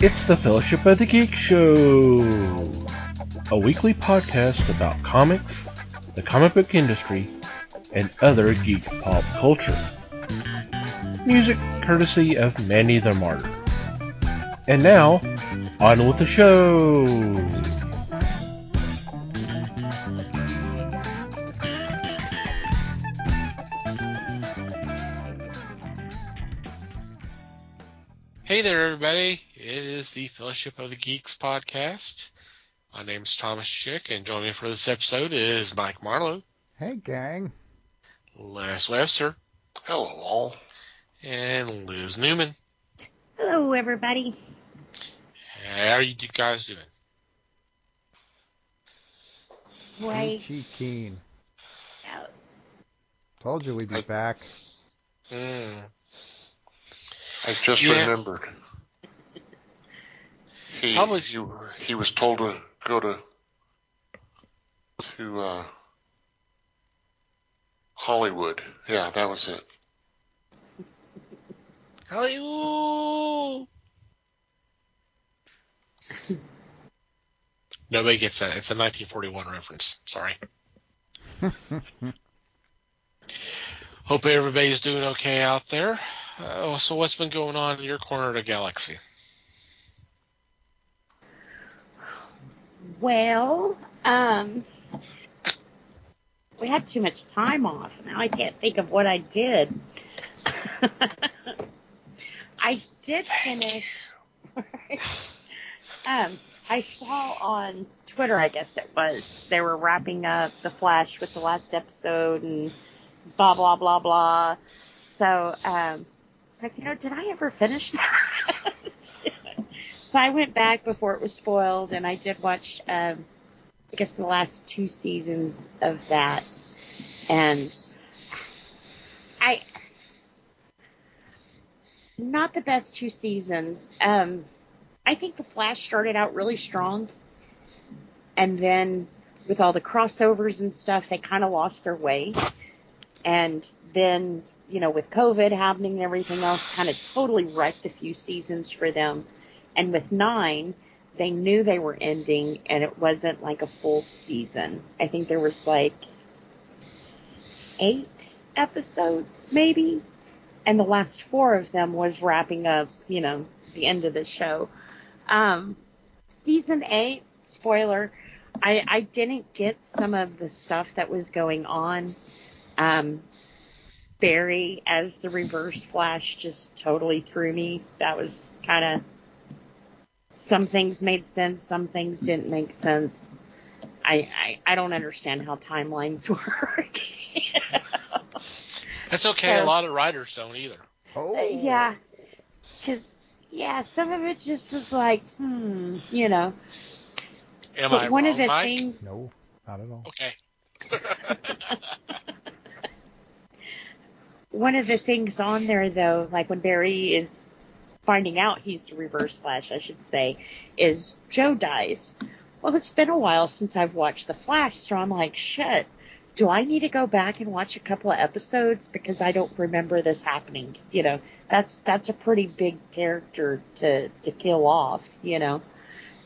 It's the Fellowship of the Geek Show, a weekly podcast about comics, the comic book industry, and other geek pop culture. Music courtesy of Manny the Martyr. And now, on with the show! Hey there, everybody. It is the Fellowship of the Geeks podcast. My name's Thomas Chick, and joining me for this episode is Mike Marlowe. Hey, gang. Les Webster. Hello, all. And Liz Newman. Hello, everybody. How are you guys doing? Right. Peachy keen. Out. Told you we'd be back. I just remembered. He was told to go to Hollywood. Yeah, that was it. Hollywood! Nobody gets that. It's a 1941 reference. Sorry. Hope everybody's doing okay out there. So what's been going on in your corner of the galaxy? Well, we had too much time off. Now I can't think of what I did. I did finish. I saw on Twitter, I guess it was, they were wrapping up The Flash with the last episode and blah, blah, blah, blah. So, it's like, did I ever finish that? So I went back before it was spoiled, and I did watch, I guess, the last 2 seasons of that. And not the best 2 seasons. I think The Flash started out really strong, and then with all the crossovers and stuff, they kind of lost their way. And then, with COVID happening and everything else, kind of totally wrecked a few seasons for them. And with 9, they knew they were ending, and it wasn't like a full season. I think there was like 8 episodes, maybe. And the last 4 of them was wrapping up, the end of the show. Season 8, spoiler, I didn't get some of the stuff that was going on. Barry as the Reverse Flash just totally threw me. That was kind of, some things made sense, some things didn't make sense. I don't understand how timelines work. That's okay. So, a lot of writers don't either. Oh. Yeah. Because, some of it just was like, Am But I one wrong, of the Mike? things. No, not at all. Okay. One of the things on there, though, like when Barry is finding out he's the Reverse Flash, I should say, is Joe dies. Well, it's been a while since I've watched The Flash, so I'm like, shit, do I need to go back and watch a couple of episodes because I don't remember this happening? That's a pretty big character to kill off,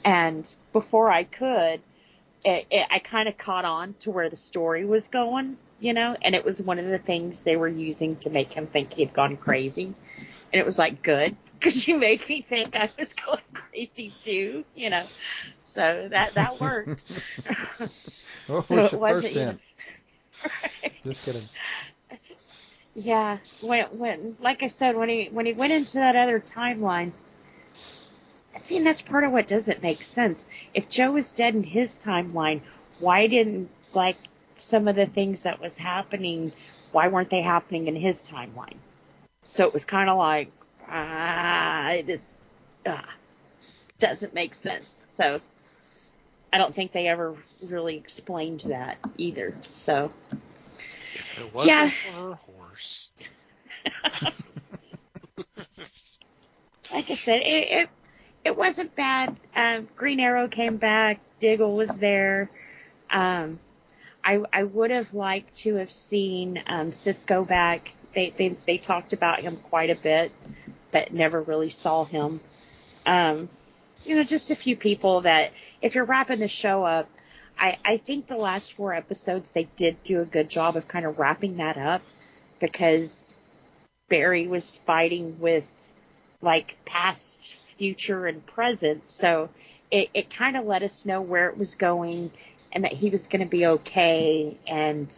And before I could, I kind of caught on to where the story was going, and it was one of the things they were using to make him think he had gone crazy. And it was like, good, because you made me think I was going crazy too, So that worked. What So was it your wasn't first hint? Right. Just kidding. Yeah, when like I said, when he went into that other timeline, see, and that's part of what doesn't make sense. If Joe was dead in his timeline, why didn't, some of the things that was happening, why weren't they happening in his timeline? So it was kind of like, this doesn't make sense. So I don't think they ever really explained that either. So If it wasn't for her horse. Like I said, it wasn't bad. Green Arrow came back. Diggle was there. I would have liked to have seen Cisco back. They talked about him quite a bit, but never really saw him. just a few people that, if you're wrapping the show up, I think the last 4 episodes, they did do a good job of kind of wrapping that up, because Barry was fighting with, like, past, future, and present. So it kind of let us know where it was going and that he was going to be okay. And,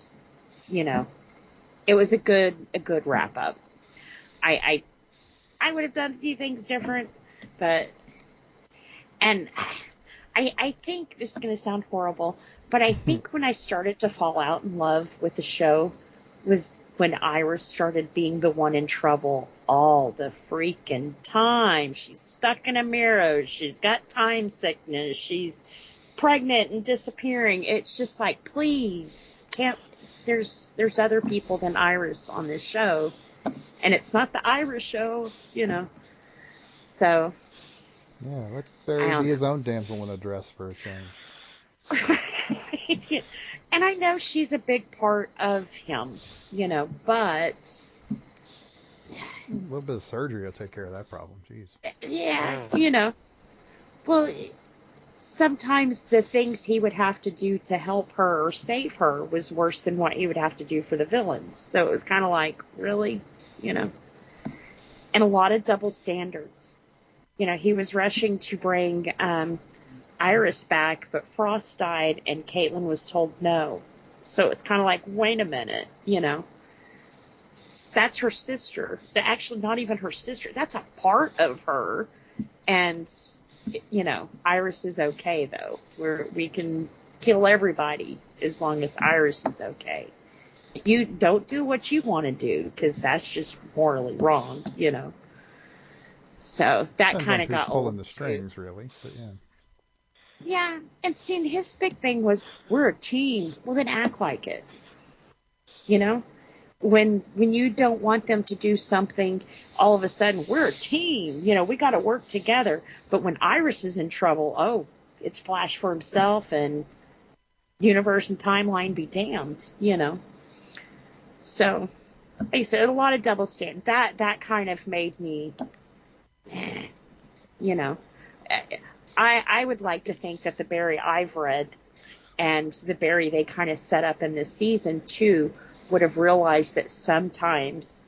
it was a good wrap up. I would have done a few things different, and I think this is going to sound horrible, but I think when I started to fall out in love with the show was when Iris started being the one in trouble all the freaking time. She's stuck in a mirror. She's got time sickness. She's pregnant and disappearing. It's just like, please, there's other people than Iris on this show, and it's not the Iris show, So. Yeah, let Barry be his own damsel in distress for a change. And I know she's a big part of him, but... A little bit of surgery will take care of that problem, jeez. Yeah, well, sometimes the things he would have to do to help her or save her was worse than what he would have to do for the villains. So it was kind of like, really? And a lot of double standards. He was rushing to bring Iris back, but Frost died and Caitlin was told no. So it's kind of like, wait a minute, that's her sister. Actually, not even her sister. That's a part of her. And, Iris is okay, though. We can kill everybody as long as Iris is okay. You don't do what you want to do, because that's just morally wrong, So that kind of got pulling the strings, really, but yeah. Yeah, and seeing his big thing was, we're a team. Well, then act like it. When you don't want them to do something, all of a sudden, we're a team. We got to work together. But when Iris is in trouble, it's Flash for himself, and universe and timeline be damned, So, like I said, a lot of double standard. That kind of made me... I would like to think that the Barry I've read and the Barry they kind of set up in this season too would have realized that sometimes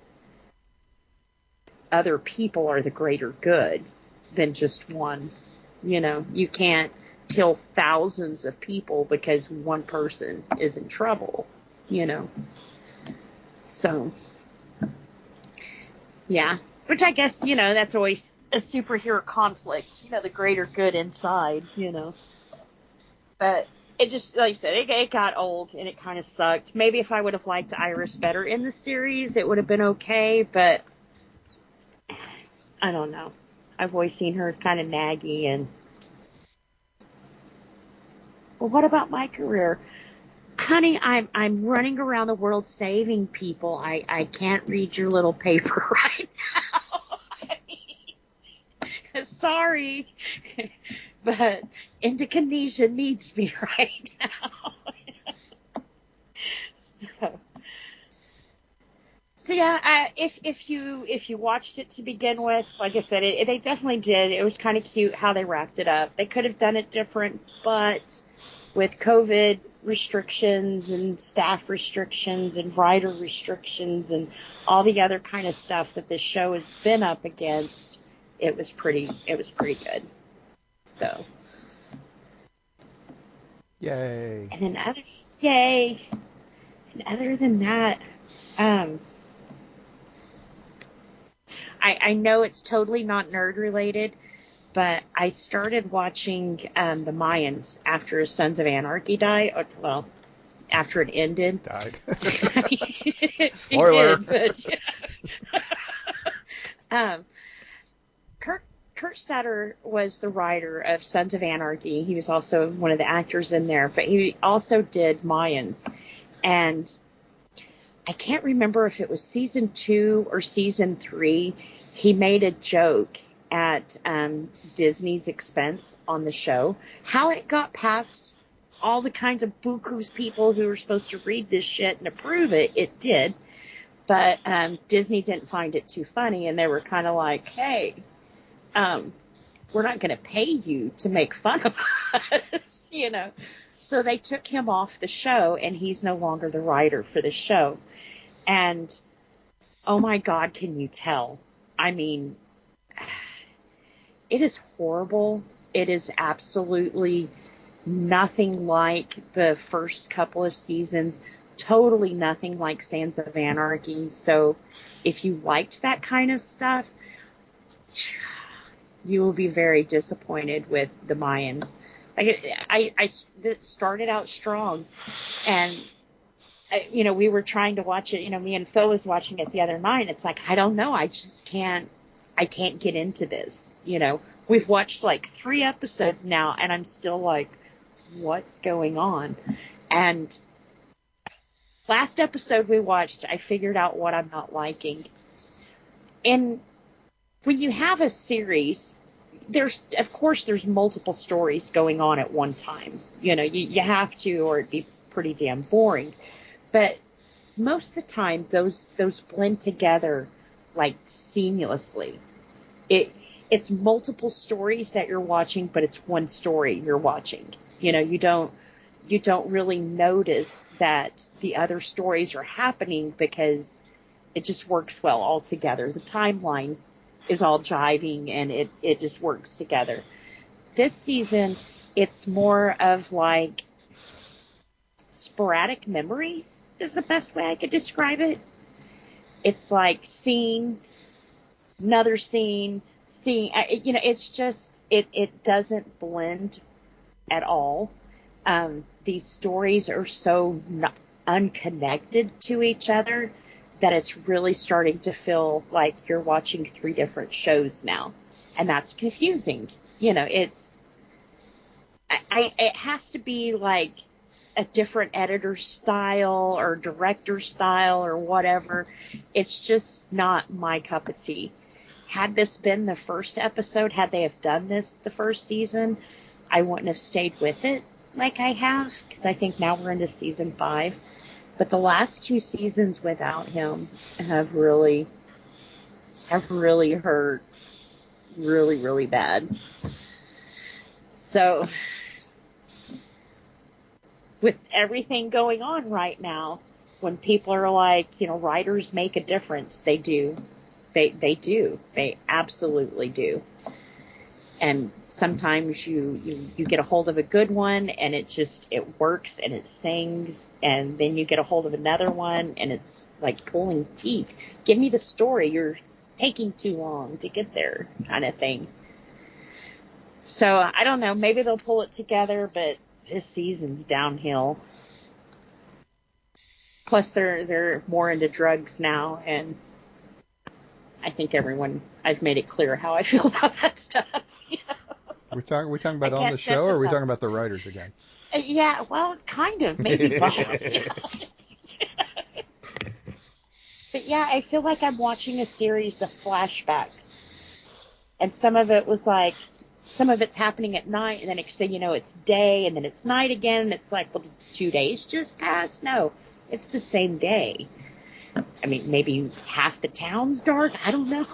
other people are the greater good than just one. You can't kill thousands of people because one person is in trouble, So, yeah. Which I guess, that's always a superhero conflict, the greater good inside, But it just, like I said, it got old and it kind of sucked. Maybe if I would have liked Iris better in the series, it would have been okay, but I don't know. I've always seen her as kind of naggy and... Well, what about my career? Honey, I'm running around the world saving people. I can't read your little paper right now. Sorry, but Indonesia needs me right now. So yeah, if you watched it to begin with, like I said, they definitely did. It was kind of cute how they wrapped it up. They could have done it different, but with COVID restrictions and staff restrictions and writer restrictions and all the other kind of stuff that this show has been up against, it was pretty good. So. Yay. And then other than that, I know it's totally not nerd related, but I started watching the Mayans after Sons of Anarchy died. Well, after it ended. Died. Spoiler. Kurt Sutter was the writer of Sons of Anarchy. He was also one of the actors in there, but he also did Mayans. And I can't remember if it was season 2 or season 3. He made a joke at Disney's expense on the show. How it got past all the kinds of buku's people who were supposed to read this shit and approve it, it did. But Disney didn't find it too funny, and they were kind of like, hey, we're not going to pay you to make fun of us, you know. So they took him off the show, and he's no longer the writer for the show. And, oh my God, can you tell? I mean, it is horrible. It is absolutely nothing like the first couple of seasons. Totally nothing like Sons of Anarchy. So if you liked that kind of stuff, you will be very disappointed with the Mayans. I started out strong, and you know, we were trying to watch it. You know, me and Phil was watching it the other night. And it's like, I don't know, I can't get into this. You know, we've watched like 3 episodes now, and I'm still like, what's going on? And last episode we watched, I figured out what I'm not liking. And when you have a series, there's multiple stories going on at one time. You know, you have to, or it'd be pretty damn boring. But most of the time, those blend together like seamlessly. It's multiple stories that you're watching, but it's one story you're watching. You know, you don't really notice that the other stories are happening because it just works well all together. The timeline is all jiving, and it just works together. This season, it's more of like sporadic memories is the best way I could describe it. It's like scene, another scene, you know, it's just, it doesn't blend at all. These stories are so unconnected to each other that it's really starting to feel like you're watching 3 different shows now. And that's confusing. You know, it has to be like a different editor style or director style or whatever. It's just not my cup of tea. Had this been the first episode, had they have done this the first season, I wouldn't have stayed with it like I have, because I think now we're into season 5. But the last 2 seasons without him have really hurt really, really bad. So, with everything going on right now, when people are like, you know, writers make a difference, they do. They do. They absolutely do. And sometimes you get a hold of a good one, and it works and it sings, and then you get a hold of another one, and it's like pulling teeth. Give me the story. You're taking too long to get there, kind of thing. So I don't know. Maybe they'll pull it together, but this season's downhill. Plus, they're more into drugs now, and I think I've made it clear how I feel about that stuff. You know? We talking about on the show, or are we talking about the writers again? Yeah, well, kind of, maybe both. But yeah, I feel like I'm watching a series of flashbacks, and some of it's happening at night, and then next thing you know, it's day, and then it's night again, and it's like, well, did 2 days just pass? No, it's the same day. I mean, maybe half the town's dark. I don't know.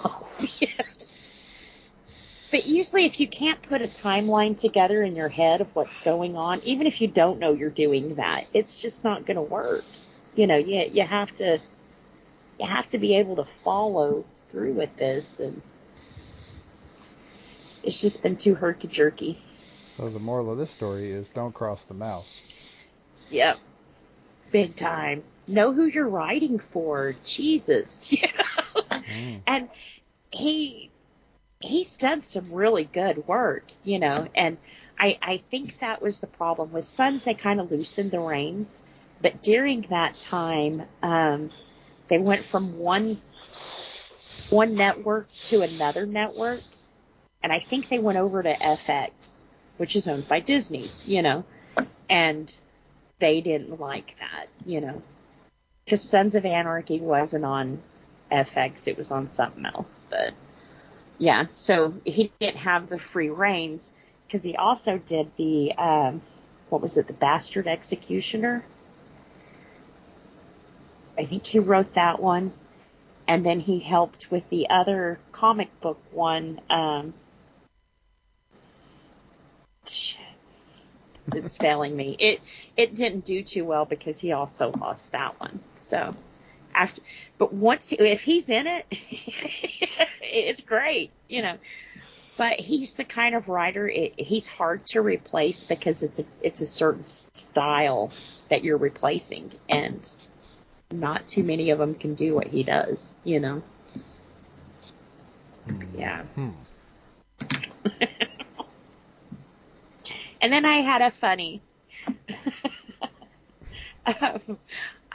But usually if you can't put a timeline together in your head of what's going on, even if you don't know you're doing that, it's just not going to work. You know, you have to be able to follow through with this, and it's just been too herky-jerky. So the moral of this story is don't cross the mouse. Yep. Big time. Know who you're writing for. Jesus. You know? And he's done some really good work, you know, and I think that was the problem. With Sons, they kind of loosened the reins, but during that time, they went from one network to another network, and I think they went over to FX, which is owned by Disney, you know, and they didn't like that, you know, because Sons of Anarchy wasn't on FX, it was on something else, but yeah, so he didn't have the free reins, because he also did the, the Bastard Executioner? I think he wrote that one, and then he helped with the other comic book one, that's failing me. It didn't do too well because he also lost that one. So but if he's in it, it's great, But he's the kind of writer, he's hard to replace because it's a certain style that you're replacing, and not too many of them can do what he does, Yeah. And then I had a funny.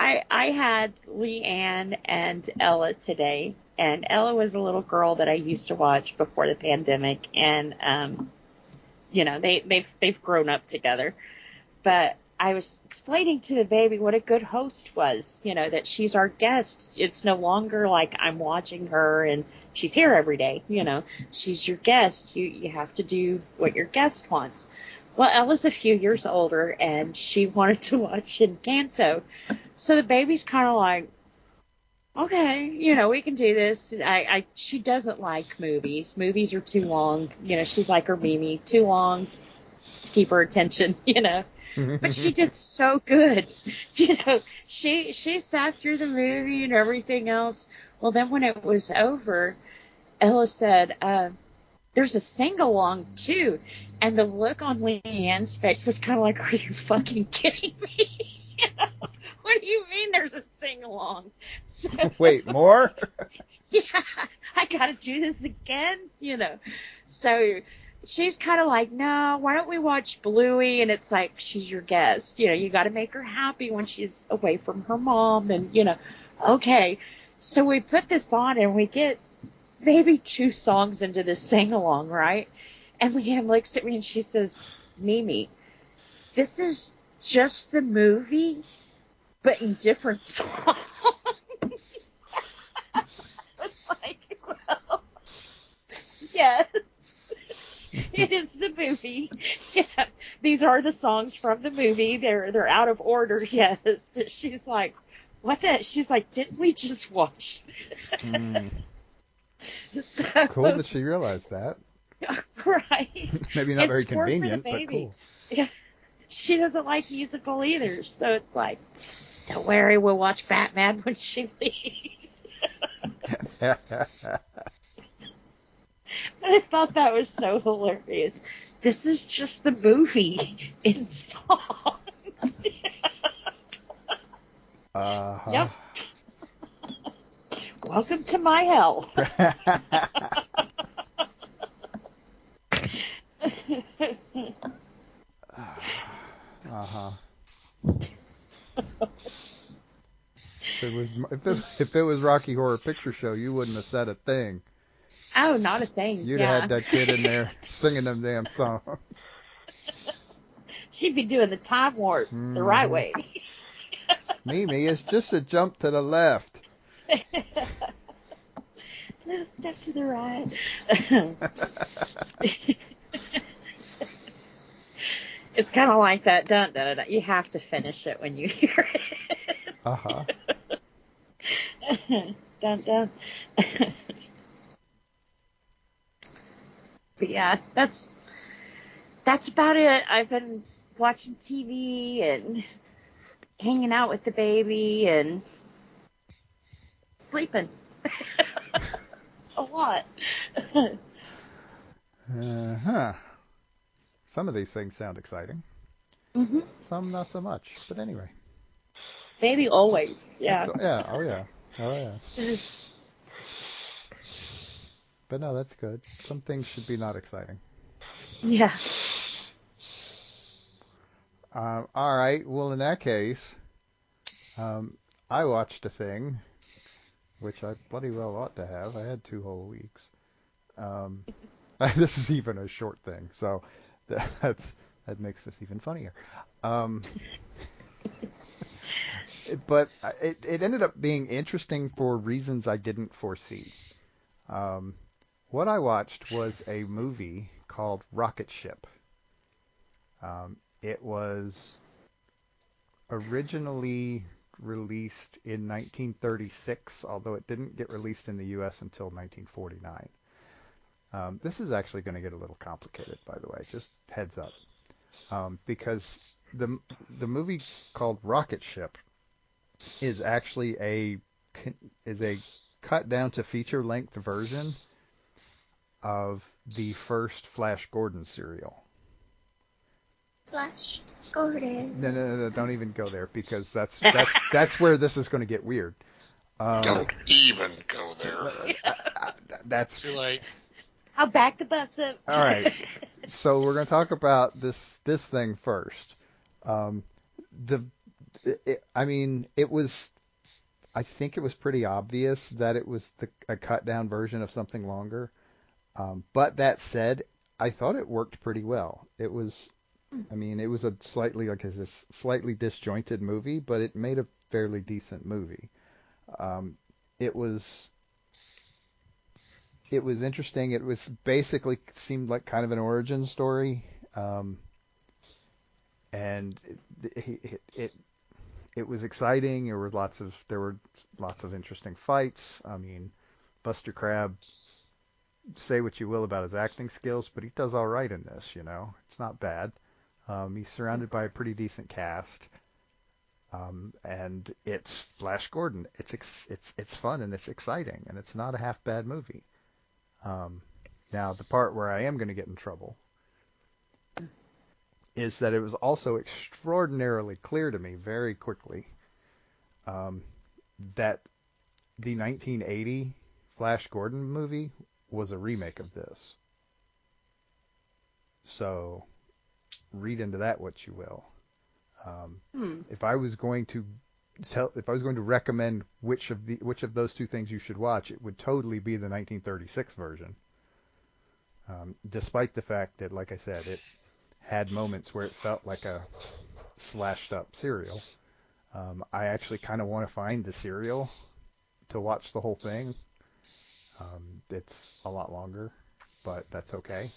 I had Leanne and Ella today, and Ella was a little girl that I used to watch before the pandemic, and they've grown up together. But I was explaining to the baby what a good host was, that she's our guest. It's no longer like I'm watching her and she's here every day, she's your guest. You have to do what your guest wants. Well, Ella's a few years older, and she wanted to watch Encanto. So the baby's kind of like, okay, we can do this. She doesn't like movies. Movies are too long. She's like her Mimi, too long to keep her attention, But she did so good. She sat through the movie and everything else. Well, then when it was over, Ella said, there's a sing-along, too. And the look on Leanne's face was kind of like, are you fucking kidding me? What do you mean there's a sing-along? So, Wait, more? Yeah, I got to do this again, So she's kind of like, no, why don't we watch Bluey? And it's like, she's your guest. You got to make her happy when she's away from her mom. And, okay. So we put this on, and we get maybe 2 songs into this sing-along, right? And Leanne looks at me and she says, Mimi, this is just the movie, but in different songs. It's like, well, yes, it is the movie. Yeah, these are the songs from the movie. They're out of order, yes. But she's like, what the? She's like, didn't we just watch? So, cool that she realized that. Right. Maybe not very convenient, but cool. Yeah. She doesn't like musical either, so it's like, don't worry, we'll watch Batman when she leaves. I thought that was so hilarious. This is just the movie in songs. Yep. Welcome to my hell. If it was Rocky Horror Picture Show, you wouldn't have said a thing. Oh, not a thing. You'd have had that kid in there singing them damn songs. She'd be doing the time warp the right way. Mimi, it's just a jump to the left. Little step to the right. It's kind of like that. Dun, dun, dun. You have to finish it when you hear it. Uh-huh. Dun, dun. But yeah, that's about it. I've been watching TV and hanging out with the baby and sleeping. A lot. Uh-huh. Some of these things sound exciting. Mm-hmm. Some not so much. But anyway. Baby always. Yeah. Yeah. Oh, yeah. Oh, yeah. But no, that's good. Some things should be not exciting. Yeah. All right. Well, in that case, I watched a thing, which I bloody well ought to have. I had 2 whole weeks. This is even a short thing, so that makes this even funnier. But it ended up being interesting for reasons I didn't foresee. What I watched was a movie called Rocket Ship. It was originally released in 1936, although it didn't get released in the U.S. until 1949. This is actually going to get a little complicated, by the way, just heads up. because the movie called Rocket Ship is actually a cut down to feature length version of the first Flash Gordon serial. Flash Gordon. No, don't even go there because that's where this is going to get weird. Don't even go there. That's Too late. I'll back the bus up. all right. So we're going to talk about this thing first. I think it was pretty obvious that it was a cut down version of something longer. But that said, I thought it worked pretty well. It was a slightly disjointed movie, but it made a fairly decent movie. It was interesting. It was basically seemed like kind of an origin story, and it was exciting. There were lots of interesting fights. I mean, Buster Crabbe, say what you will about his acting skills, but he does all right in this. It's not bad. He's surrounded by a pretty decent cast. And it's Flash Gordon. It's fun and it's exciting and it's not a half bad movie. Now the part where I am going to get in trouble is that it was also extraordinarily clear to me very quickly that the 1980 Flash Gordon movie was a remake of this. So read into that what you will. If I was going to recommend which of those two things you should watch, it would totally be the 1936 version. Despite the fact that, like I said, it had moments where it felt like a slashed up serial. I actually kind of want to find the serial to watch the whole thing. It's a lot longer, but that's okay.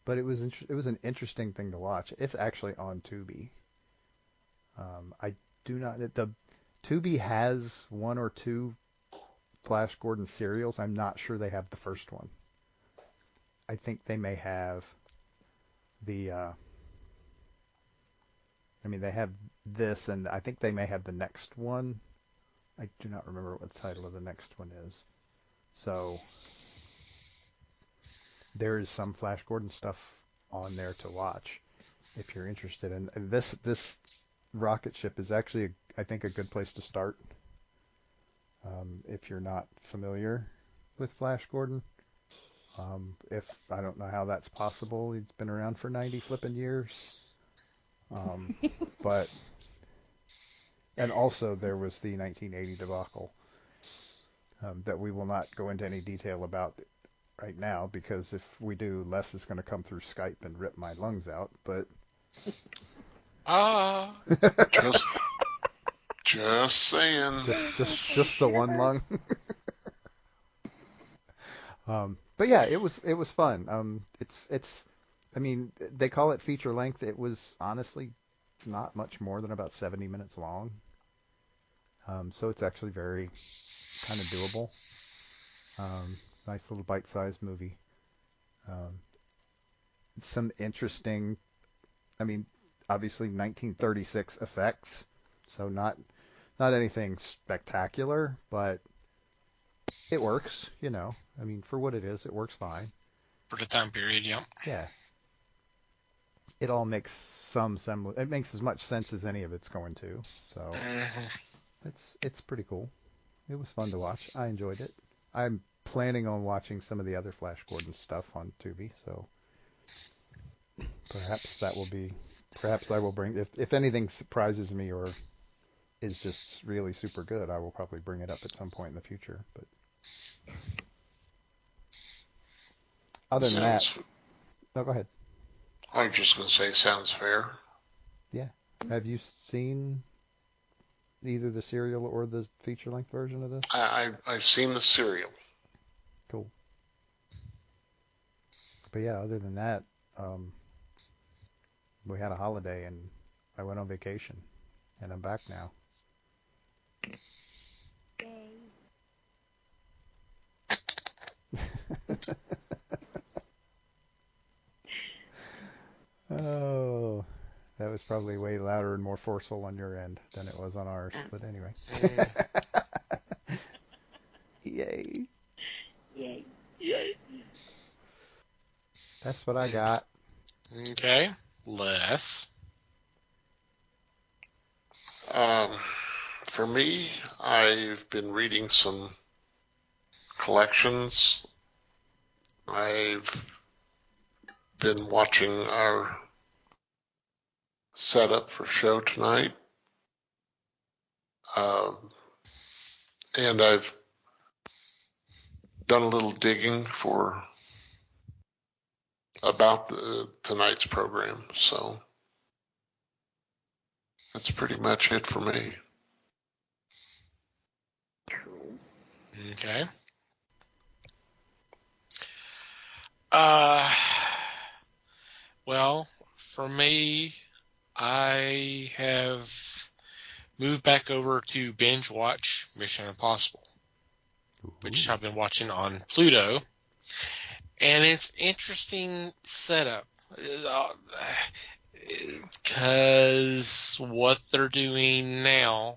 But it was an interesting thing to watch. It's actually on Tubi. Tubi has one or two Flash Gordon serials. I'm not sure they have the first one. I think they may have they have this, and I think they may have the next one. I do not remember what the title of the next one is. So there is some Flash Gordon stuff on there to watch if you're interested. And this Rocket Ship is actually, I think, a good place to start if you're not familiar with Flash Gordon. If I don't know how that's possible, he's been around for 90 flipping years. And also there was the 1980 debacle that we will not go into any detail about right now, because if we do, Les is going to come through Skype and rip my lungs out. But just saying, just the one lung. But yeah, it was fun. They call it feature length. It was honestly not much more than about 70 minutes long. So it's actually very kind of doable. Nice little bite-sized movie. Some interesting, obviously 1936 effects, so not anything spectacular, but it works, for what it is, it works fine. For the time period, yeah. Yeah. It all makes some semblance. It makes as much sense as any of it's going to. So it's pretty cool. It was fun to watch. I enjoyed it. I'm planning on watching some of the other Flash Gordon stuff on Tubi, so perhaps I will bring, if anything surprises me or is just really super good, I will probably bring it up at some point in the future. But other than that, no, go ahead. I was just going to say, sounds fair. Yeah. Have you seen either the serial or the feature-length version of this? I've seen the serial. Cool. But yeah, other than that, we had a holiday and I went on vacation, and I'm back now. Yay. Oh, that was probably way louder and more forceful on your end than it was on ours. Ah. But anyway. Mm. Yay. Yay. That's what I got. Okay. Les. For me, I've been reading some collections. I've been watching our setup for show tonight. And I've done a little digging about tonight's program. So that's pretty much it for me. Cool. Okay. Uh, well, for me, I have moved back over to binge watch Mission Impossible, which I've been watching on Pluto, and it's interesting setup because what they're doing now,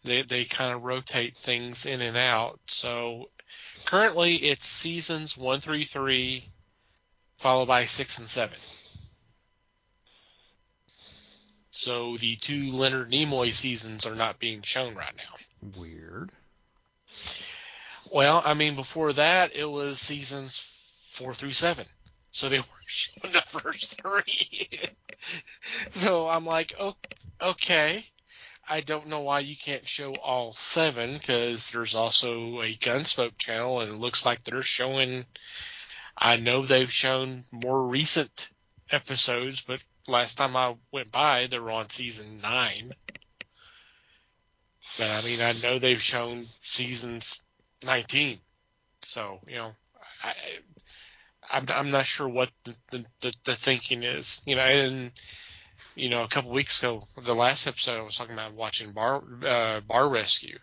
they kind of rotate things in and out. So currently it's seasons 1 through 3, followed by 6 and 7. So the 2 Leonard Nimoy seasons are not being shown right now. Weird. Well, I mean, before that, it was seasons 4 through 7. So they were showing the first 3. So I'm like, okay. I don't know why you can't show all 7, because there's also a Gunsmoke channel, and it looks like they're showing, I know they've shown more recent episodes, but last time I went by, they were on season 9. But I mean, I know they've shown seasons 19. So, I'm not sure what the thinking is, and a couple weeks ago, the last episode I was talking about watching Bar Rescue,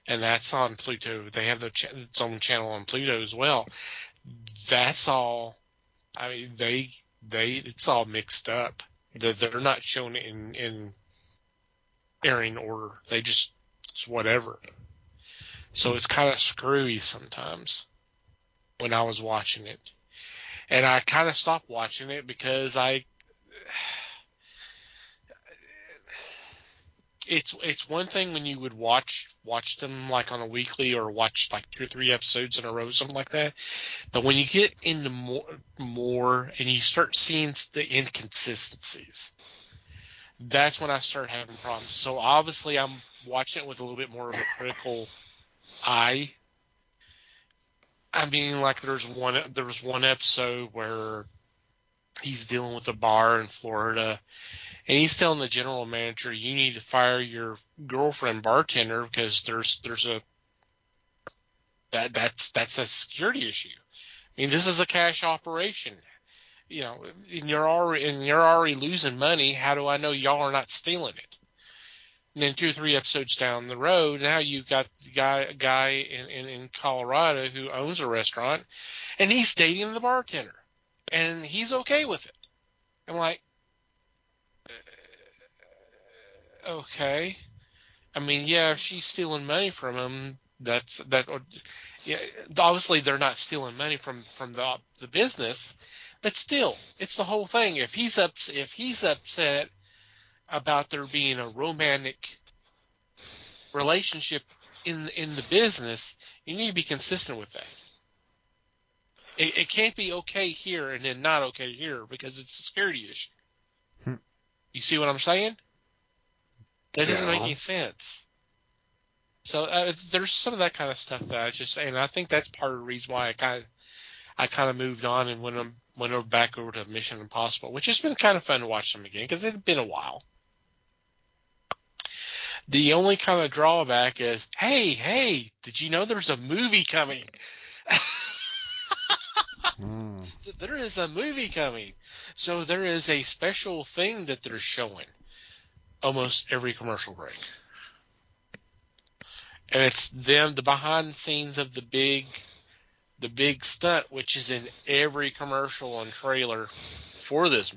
and that's on Pluto. They have its own channel on Pluto as well. That's all. I mean, it's all mixed up. They're not shown in airing order. They just it's whatever. So it's kind of screwy sometimes when I was watching it, and I kind of stopped watching it because It's one thing when you would watch them like on a weekly, or watch like 2 or 3 episodes in a row, something like that. But when you get into more and you start seeing the inconsistencies, that's when I start having problems. So obviously I'm watching it with a little bit more of a critical eye. I mean, like there was one episode where he's dealing with a bar in Florida, and he's telling the general manager, you need to fire your girlfriend bartender because that's a security issue. I mean, this is a cash operation, and you're already losing money. How do I know y'all are not stealing it? And then 2 or 3 episodes down the road, now you've got the guy in Colorado who owns a restaurant, and he's dating the bartender, and he's okay with it. I'm like, okay. I mean, yeah, if she's stealing money from him, yeah, obviously they're not stealing money from the business, but still, it's the whole thing. If he's upset about there being a romantic relationship in the business, you need to be consistent with that. It can't be okay here and then not okay here, because it's a security issue. You see what I'm saying? That doesn't make any sense. So there's some of that kind of stuff that and I think that's part of the reason why I kind of moved on and went back over to Mission Impossible, which has been kind of fun to watch them again because it had been a while. The only kind of drawback is, hey, did you know there's a movie coming? There is a movie coming. So there is a special thing that they're showing almost every commercial break. And it's them, the behind the scenes of the big the big stunt, which is in every commercial and trailer for this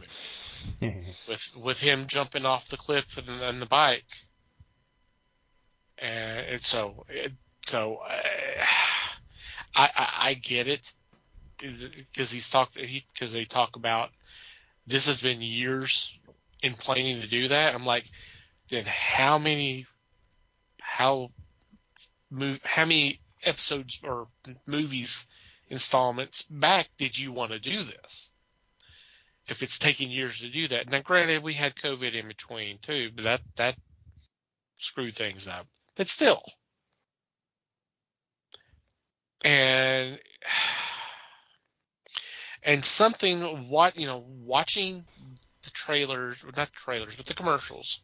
movie, with him jumping off the cliff and the bike, and I get it, because they talk about this has been years in planning to do that. I'm like, then how many episodes or movies installments back did you want to do this? If it's taking years to do that. Now, granted, we had COVID in between too, but that screwed things up. But still, and something watching the trailers, not the trailers, but the commercials,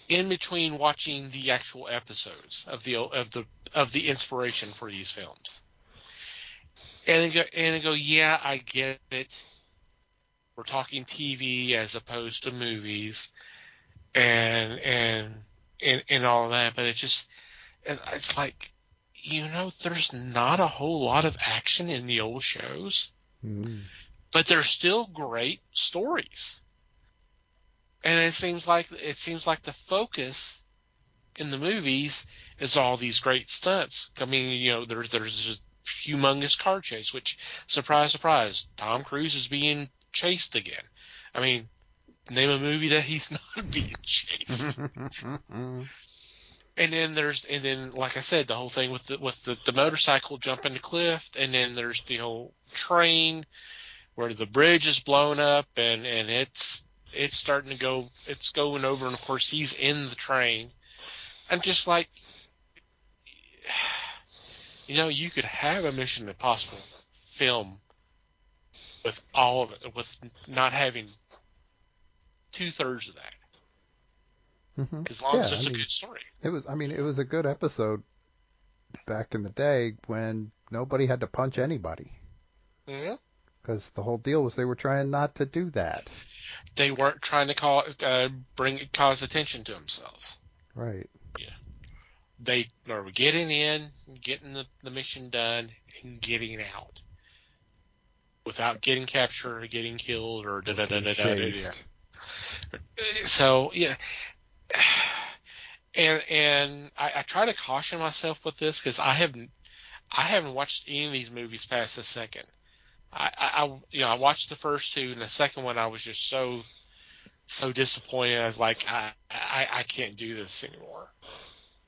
in between watching the actual episodes of the inspiration for these films, and go, yeah, I get it. We're talking TV as opposed to movies, and all of that, but it's like, there's not a whole lot of action in the old shows, but they're still great stories. And it seems like the focus in the movies is all these great stunts. I mean, there's a humongous car chase, which, surprise, surprise, Tom Cruise is being chased again. I mean, name a movie that he's not being chased. And then, like I said, the whole thing with the motorcycle jumping the cliff, and then there's the whole train where the bridge is blown up, and it's starting to go, it's going over, and of course he's in the train. I'm just like, you could have a Mission Impossible film with all of it, with not having 2/3 of that. As long as it's a good story. It was a good episode back in the day when nobody had to punch anybody. Yeah. Because the whole deal was they were trying not to do that. They weren't trying to cause attention to themselves. Right. Yeah. They are getting in, getting the mission done, and getting out without getting captured or getting killed or da-da-da-da-da-da. So, yeah. And I try to caution myself with this, because I haven't watched any of these movies past the second. I watched the first two, and the second one I was just so disappointed. I was like, I can't do this anymore.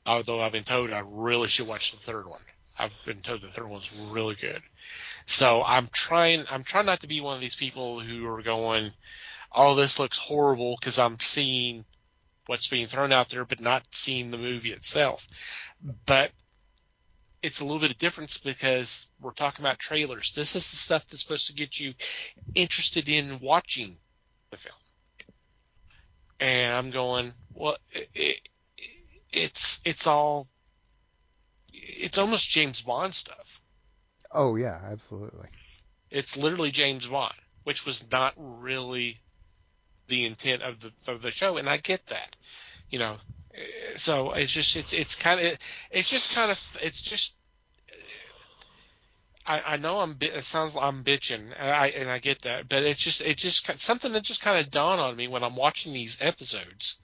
Although I've been told I really should watch the third one. I've been told the third one's really good. So I'm trying not to be one of these people who are going, oh, this looks horrible, because I'm seeing what's being thrown out there, but not seeing the movie itself. But it's a little bit of difference, because we're talking about trailers. This is the stuff that's supposed to get you interested in watching the film. And I'm going, well, it's almost James Bond stuff. Oh yeah, absolutely. It's literally James Bond, which was not really the intent of the show, and I get that, So it's just I know it sounds like I'm bitching, and I get that, but it's just something that just kind of dawned on me when I'm watching these episodes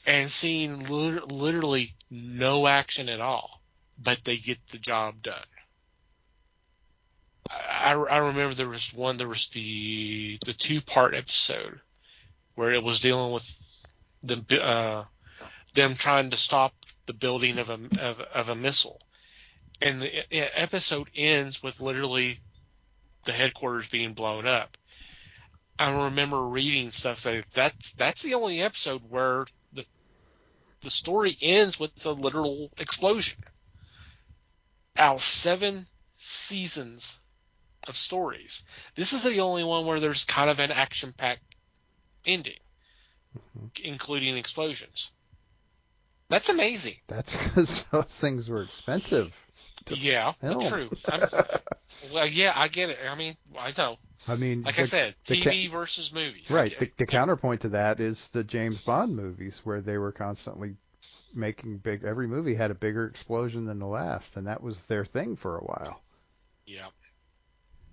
and seeing literally no action at all, but they get the job done. I remember there was the 2-part episode where it was dealing with them trying to stop the building of a missile, and the episode ends with literally the headquarters being blown up. I remember reading stuff saying that's the only episode where the story ends with a literal explosion. Out of 7 seasons of stories, this is the only one where there's kind of an action-packed ending, including explosions. That's amazing. That's because those things were expensive. Yeah, true. Well, yeah, I get it. I mean, I know. I mean, like I said, TV versus movie. Right. The counterpoint to that is the James Bond movies, where they were constantly making big. Every movie had a bigger explosion than the last, and that was their thing for a while. Yeah.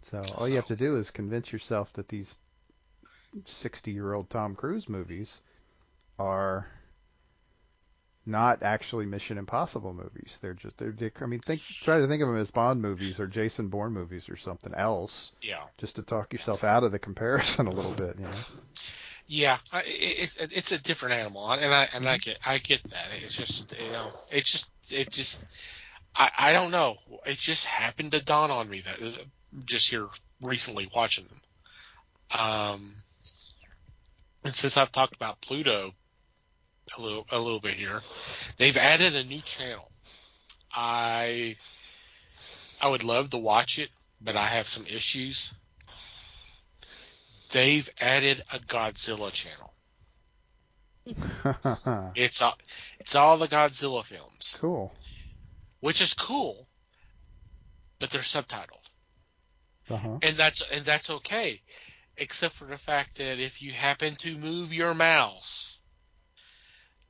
So all you have to do is convince yourself that these 60-year-old Tom Cruise movies are not actually Mission Impossible movies. They're just I mean, try to think of them as Bond movies or Jason Bourne movies or something else. Yeah. Just to talk yourself out of the comparison a little bit, Yeah, it's a different animal, and I get that. It's just I don't know. It just happened to dawn on me that just here recently watching them. And since I've talked about Pluto a little bit here, they've added a new channel. I would love to watch it, but I have some issues. They've added a Godzilla channel. It's all the Godzilla films. Cool. Which is cool, but they're subtitled. Uh-huh. And that's okay, except for the fact that if you happen to move your mouse,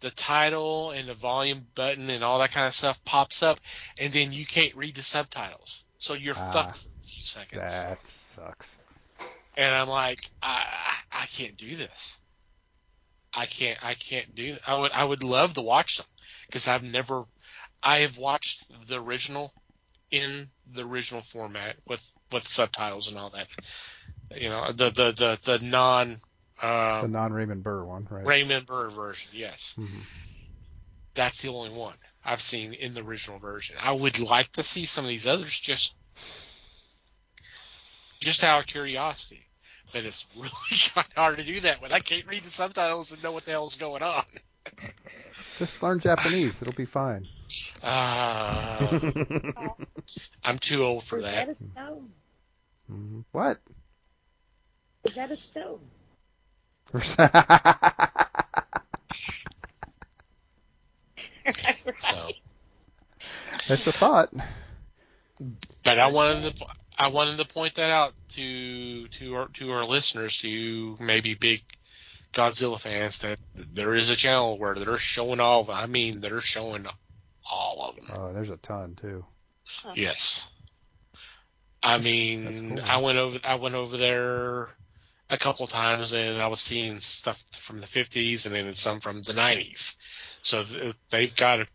the title and the volume button and all that kind of stuff pops up, and then you can't read the subtitles. So you're fucked for a few seconds. That sucks. And I'm like, I can't do this. I can't do that. I would love to watch them because I have watched the original in the original format with subtitles and all that. The non Raymond Burr one, right? Raymond Burr version, yes. Mm-hmm. That's the only one I've seen in the original version. I would like to see some of these others just out of curiosity. But it's really kind of hard to do that when I can't read the subtitles and know what the hell's going on. Just learn Japanese. It'll be fine. I'm too old for that. Is that a stone? Mm-hmm. What? Is that a stone? So, that's a thought. But I wanted to point that out to our listeners, to maybe big Godzilla fans, that there is a channel where they're showing all of them. I mean, they're showing all of them. Oh, there's a ton too. Yes. I mean, cool. I went over there a couple times, and I was seeing stuff from the 50s and then some from the 90s. So they've got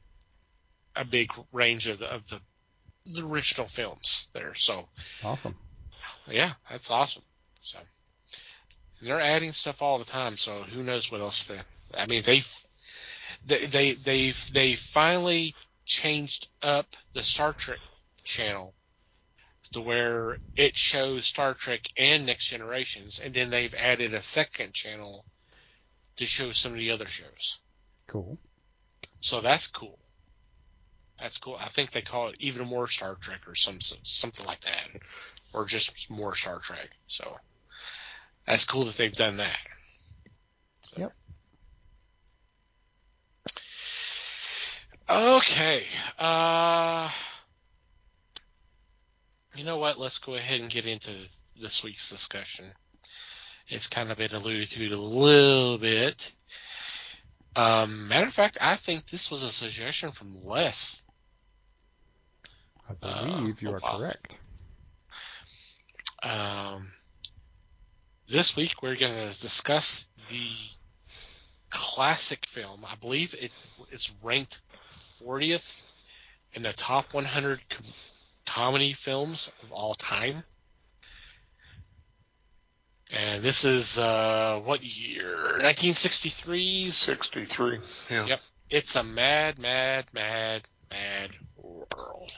a big range of the original films there. So awesome. Yeah, that's awesome. So they're adding stuff all the time. So who knows what else I mean, they finally changed up the Star Trek channel to where it shows Star Trek and Next Generations, and then they've added a second channel to show some of the other shows. Cool. So that's cool. That's cool. I think they call it Even More Star Trek or something like that, or just more Star Trek. So that's cool that they've done that. So. Yep. Okay. You know what? Let's go ahead and get into this week's discussion. It's kind of been alluded to a little bit. Matter of fact, I think this was a suggestion from Les. I believe you are correct. This week we're going to discuss the classic film. I believe it's ranked 40th in the top 100 comedy films of all time. And this is what year? 1963's? 63, yeah. Yep. It's a mad, mad, mad, mad world.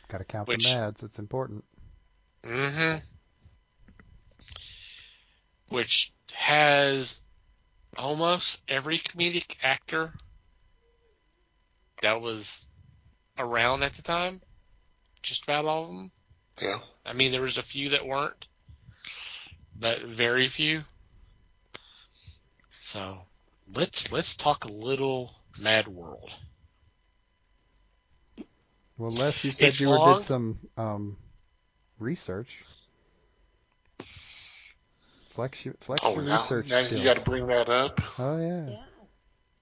Got to count the mads. It's important. Mm-hmm. Which has almost every comedic actor that was around at the time. Just about all of them. Yeah. I mean, there was a few that weren't, but very few. So let's talk a little Mad World. Well, Les, you said It's you long. did some research. Flex your research now skills. you got to bring that up. Oh yeah.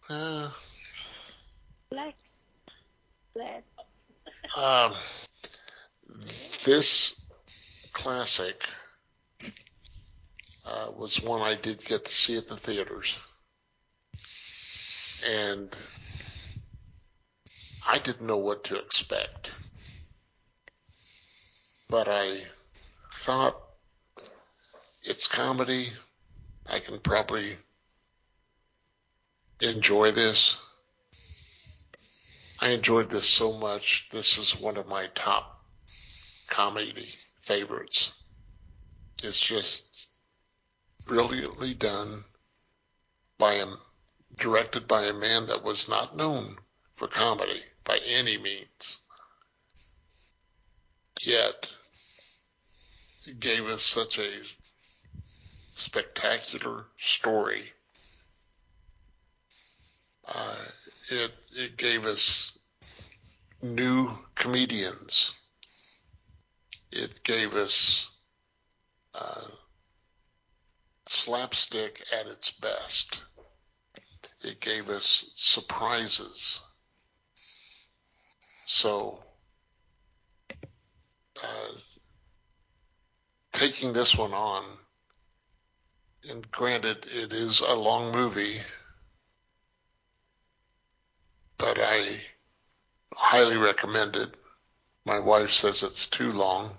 Yeah. Flex. Flex. Um, this classic was one I did get to see at the theaters. And I didn't know what to expect. But I thought, it's comedy. I can probably enjoy this. I enjoyed this so much. This is one of my top comedy favorites. It's just brilliantly done directed by a man that was not known for comedy by any means. Yet, it gave us such a spectacular story. It gave us new comedians. It gave us slapstick at its best. It gave us surprises. So, taking this one on, and granted, it is a long movie, but I highly recommend it. My wife says it's too long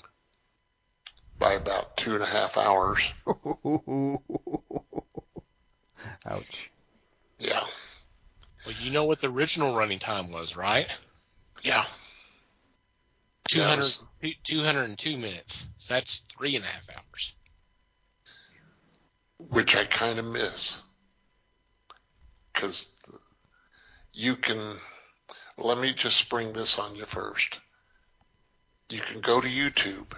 by about 2.5 hours. Ouch. Yeah. Well, you know what the original running time was, right? Yeah. 202 minutes. So that's 3.5 hours. Which I kind of miss. Because you can, let me just spring this on you first. You can go to YouTube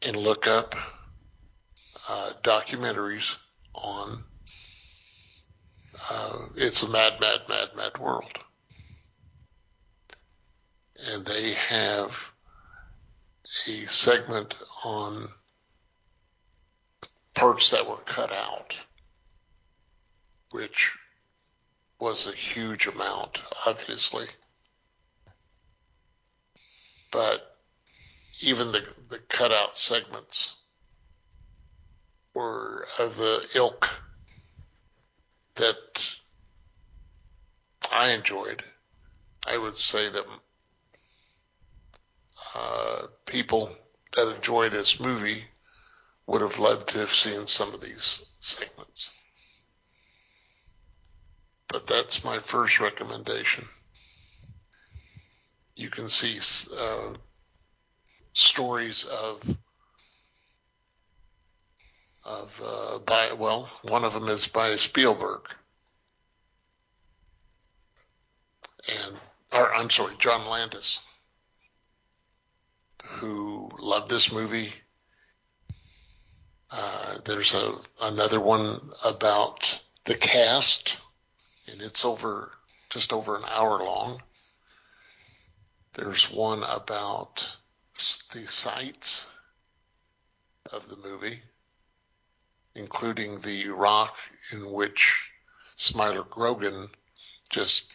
and look up documentaries on It's a Mad, Mad, Mad, Mad World. And they have a segment on parts that were cut out, which was a huge amount, obviously. But even the cutout segments were of the ilk that I enjoyed. I would say that people that enjoy this movie would have loved to have seen some of these segments. But that's my first recommendation. You can see stories one of them is by Spielberg, John Landis, who loved this movie. There's another one about the cast, and it's just over an hour long. There's one about the sights of the movie, including the rock in which Smiler Grogan just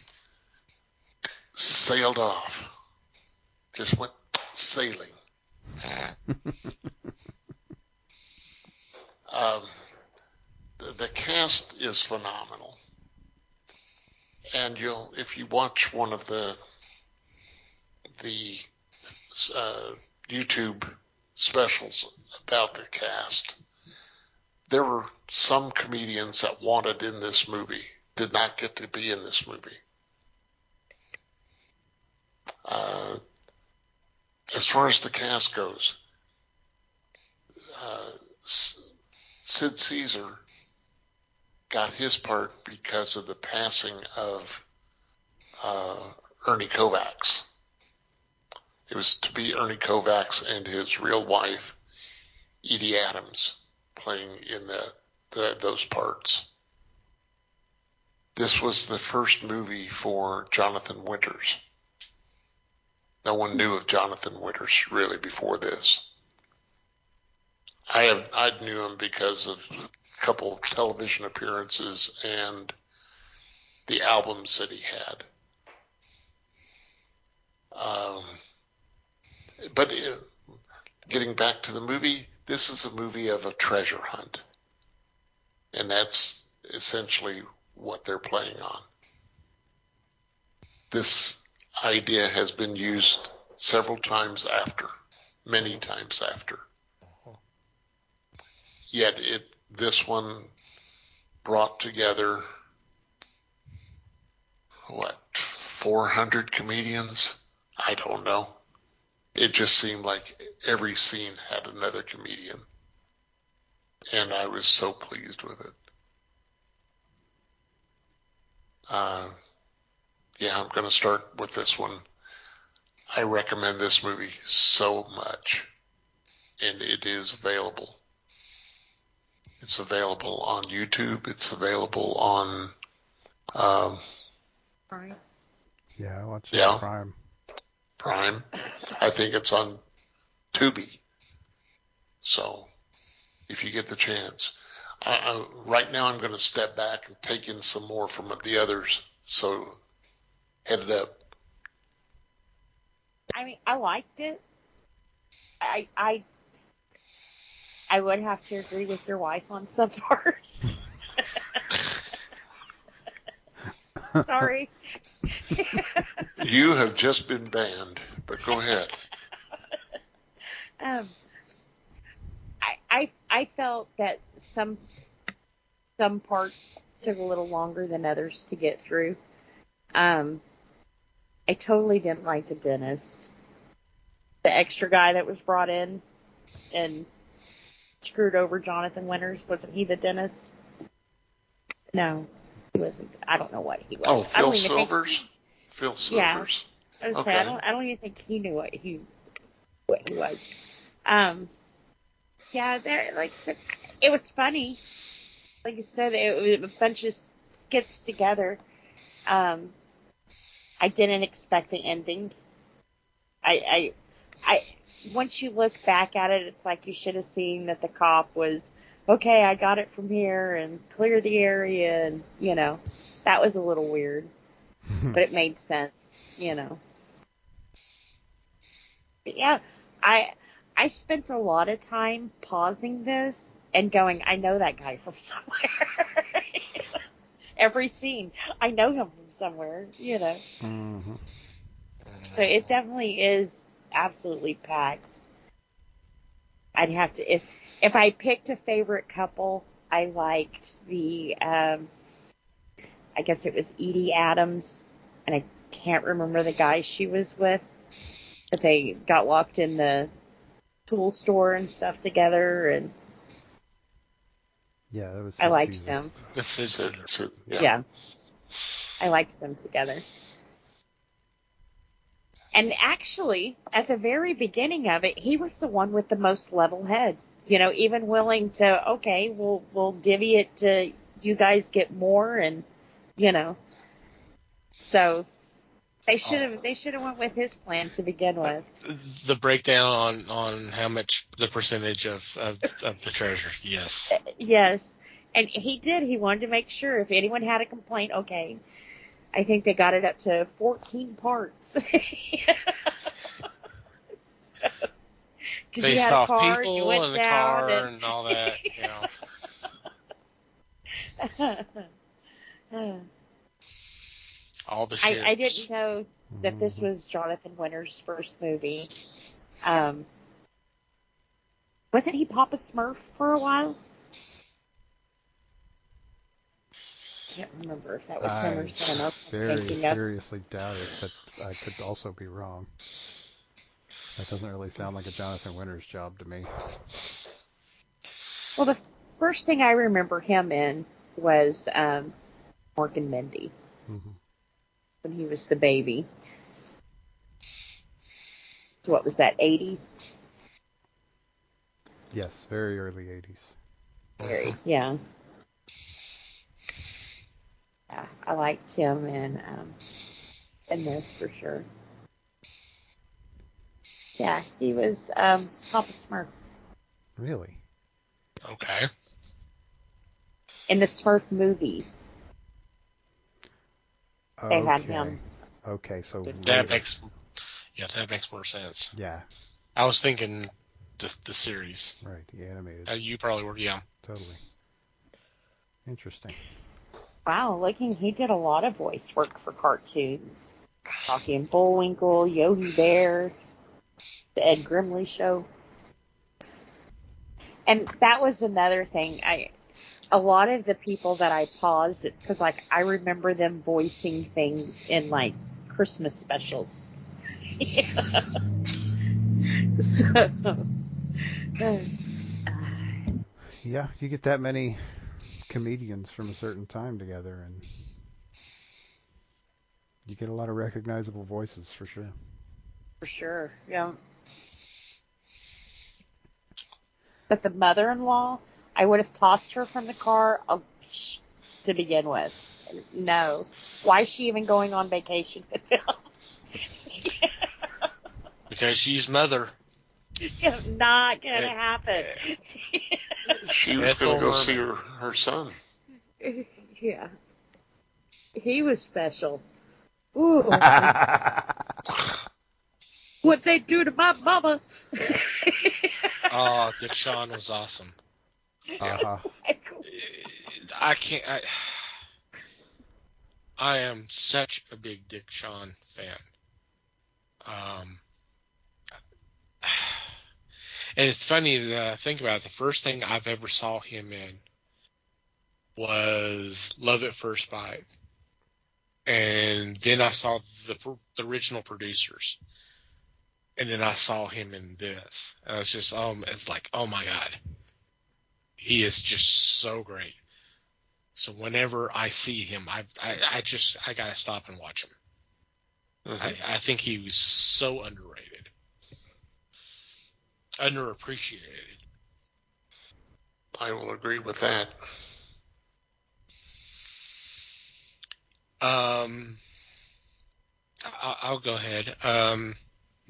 sailed off, just went sailing. The cast is phenomenal, and if you watch one of the YouTube specials about the cast, there were some comedians that wanted in this movie, did not get to be in this movie. As far as the cast goes, Sid Caesar got his part because of the passing of Ernie Kovacs. It was to be Ernie Kovacs and his real wife, Edie Adams, playing in those parts. This was the first movie for Jonathan Winters. No one knew of Jonathan Winters really before this. I knew him because of a couple of television appearances and the albums that he had. Um, but getting back to the movie, this is a movie of a treasure hunt. And that's essentially what they're playing on. This idea has been used several times after, many times after. Yet this one brought together, 400 comedians? I don't know. It just seemed like every scene had another comedian. And I was so pleased with it. Yeah, I'm going to start with this one. I recommend this movie so much. And it is available. It's available on YouTube. It's available on... Prime. Yeah, I watched it on Prime. Prime. I think it's on Tubi. So, if you get the chance. Right now I'm going to step back and take in some more from the others. So, head it up. I mean, I liked it. I would have to agree with your wife on some parts. Sorry. You have just been banned, but go ahead. I felt that some parts took a little longer than others to get through. I totally didn't like the dentist. The extra guy that was brought in and screwed over Jonathan Winters. Wasn't he the dentist? No, he wasn't. I don't know what he was. Oh, Phil Silvers? Phil Silvers. Yeah. I was Okay. say, I don't even think he knew what he was. Yeah, it was funny. Like I said, it was a bunch of skits together. I didn't expect the ending. I once you look back at it, it's like you should have seen that the cop was, okay, I got it from here and clear the area, and that was a little weird, but it made sense, But yeah, I spent a lot of time pausing this and going, I know that guy from somewhere. Every scene, I know him from somewhere, Mm-hmm. So it definitely is absolutely packed. I'd have to, if I picked a favorite couple, I liked the, I guess it was Edie Adams, and I can't remember the guy she was with, but they got locked in the tool store and stuff together, and yeah, that was. I liked season. them. Yeah. Yeah, I liked them together. And actually, at the very beginning of it, he was the one with the most level head. Even willing to, okay, we'll divvy it to you guys get more, and so they should have went with his plan to begin with. The breakdown on how much the percentage of the treasure, yes. Yes, and he did. He wanted to make sure if anyone had a complaint, okay. I think they got it up to 14 parts. Based off people and the car and all that, all the ships. I didn't know that this was Jonathan Winters' first movie. Wasn't he Papa Smurf for a while? Can't remember if that was him or someone else. Very seriously doubt it, but I could also be wrong. That doesn't really sound like a Jonathan Winters job to me. Well, the first thing I remember him in was Mork and Mindy, when he was the baby. So what was that, 80s? Yes, very early 80s. Very, yeah. Yeah, I liked him in this for sure. Yeah, he was Papa Smurf. Really? Okay. In the Smurf movies. They had him. Okay, so That makes Yeah, that makes more sense. Yeah. I was thinking the series. Right. The animated. You probably were, yeah. Totally. Interesting. Wow, he did a lot of voice work for cartoons. Talking Bullwinkle, Yogi Bear, the Ed Grimley Show. And that was another thing. A lot of the people that I paused, because I remember them voicing things in Christmas specials. So, Yeah, you get that many comedians from a certain time together, and you get a lot of recognizable voices for sure. for sure, yeah. But the mother-in-law, I would have tossed her from the car to begin with. No. Why is she even going on vacation with them? Because she's mother. Not going to happen. She was going to go see her son. Yeah. He was special. Ooh. What they do to my mama. Oh, Dick Shawn was awesome. Uh-huh. I am such a big Dick Shawn fan. And it's funny to think about it. The first thing I've ever saw him in was Love at First Bite. And then I saw the original producers. And then I saw him in this. And I was just, it's like, oh my God. He is just so great. So whenever I see him, I got to stop and watch him. Mm-hmm. I think he was so underrated. Underappreciated. I will agree with that. I'll go ahead.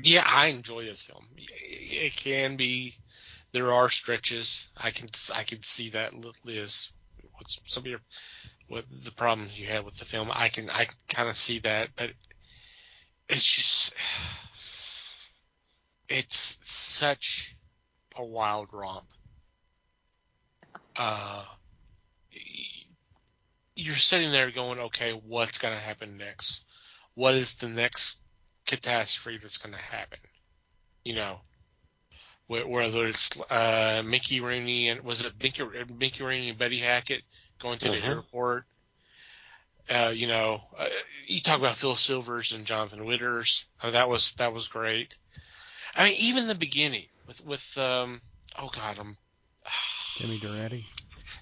Yeah, I enjoy this film. It can be. There are stretches. I can see that, Liz. What the problems you had with the film? I kind of see that, but it's just it's such a wild romp. You're sitting there going, okay, what's going to happen next? What is the next catastrophe that's going to happen? You know, whether it's Mickey Rooney and was it Mickey Rooney and Betty Hackett going to the airport? You talk about Phil Silvers and Jonathan Witters. That was great. I mean, even the beginning with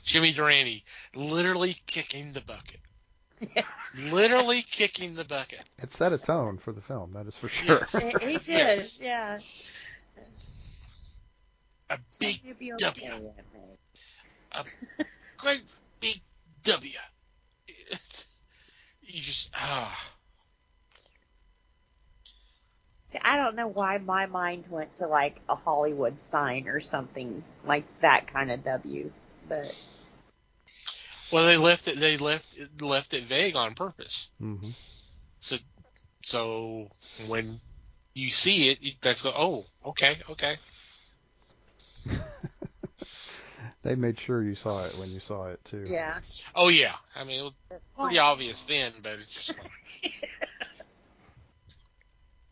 Jimmy Durante literally kicking the bucket. Yeah. Literally kicking the bucket. It set a tone for the film, that is for sure. Yes. He did, yes. Yeah. A big W. A great big W. You just, See, I don't know why my mind went to a Hollywood sign or something like that kind of W, but. Well, they left it vague on purpose. Mm-hmm. So when you see it, that's okay. They made sure you saw it when you saw it too. Yeah. Oh yeah. I mean, it was pretty obvious then, but it's just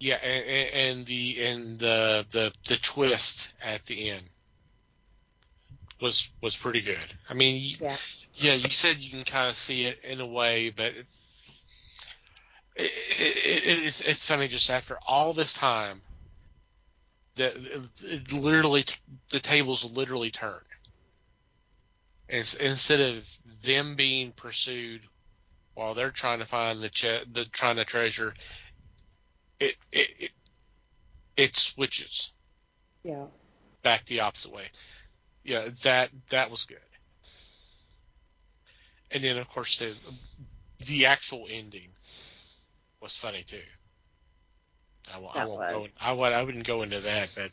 yeah, and the twist at the end was pretty good. I mean, yeah, you said you can kind of see it in a way, but it's funny just after all this time that it literally the tables will literally turn. Instead of them being pursued while they're trying to find the treasure, it switches. Yeah. Back the opposite way. Yeah, that was good. And then of course the actual ending was funny too. I wouldn't go into that, but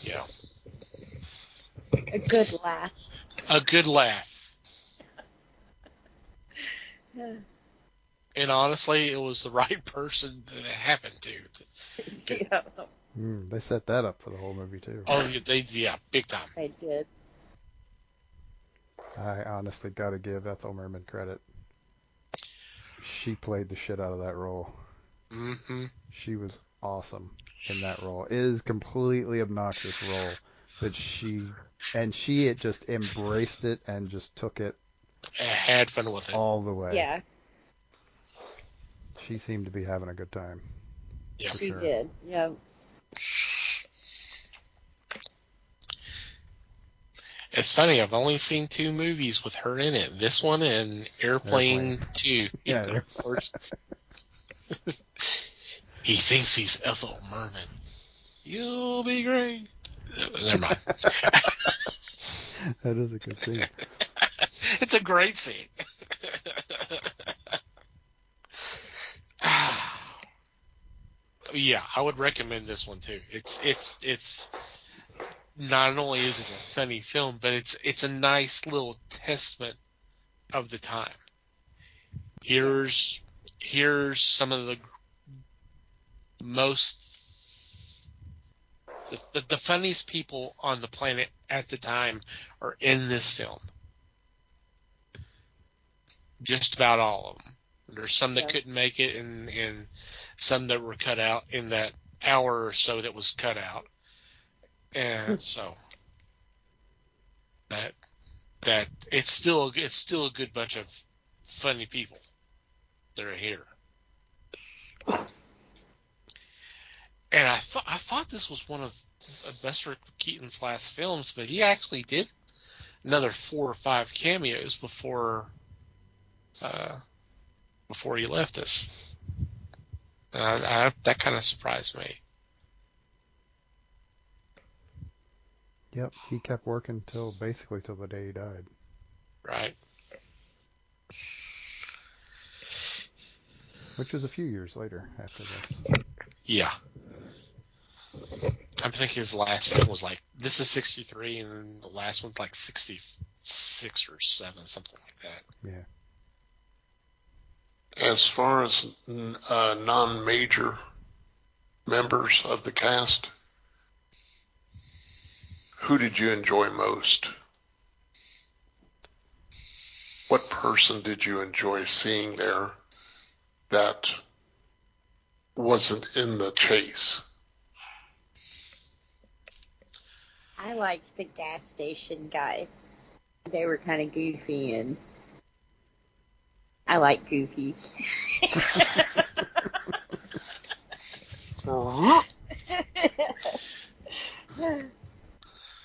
yeah. A good laugh. A good laugh. And honestly, it was the right person that it happened to. Yeah, They set that up for the whole movie too. Oh, yeah, big time. I did. I honestly got to give Ethel Merman credit. She played the shit out of that role. Mm-hmm. She was awesome in that role. It is a completely obnoxious role, but she had just embraced it and just took it I had fun with it. all the way. Yeah, She seemed to be having a good time. Yeah. For she sure. did. Yeah. It's funny, I've only seen 2 movies with her in it. This one and Airplane 2. Yeah. Of course. He thinks he's Ethel Merman. You'll be great. Never mind. That is a good scene. It's a great scene. Yeah, I would recommend this one too. It's not only is it a funny film, but it's a nice little testament of the time. Here's some of the most the funniest people on the planet at the time are in this film. Just about all of them. There's some that couldn't make it, and some that were cut out in that hour or so that was cut out. And so that it's still a good bunch of funny people that are here. And I thought this was one of Buster Keaton's last films, but he actually did another 4 or 5 cameos before he left us. That kind of surprised me. Yep, he kept working basically till the day he died. Right. Which was a few years later after this. Yeah. I'm thinking his last film was this is 63, and then the last one's 66 or 7, something like that. Yeah. As far as non-major members of the cast, who did you enjoy most? What person did you enjoy seeing there that wasn't in the chase? I liked the gas station guys. They were kind of goofy, and I like Goofy.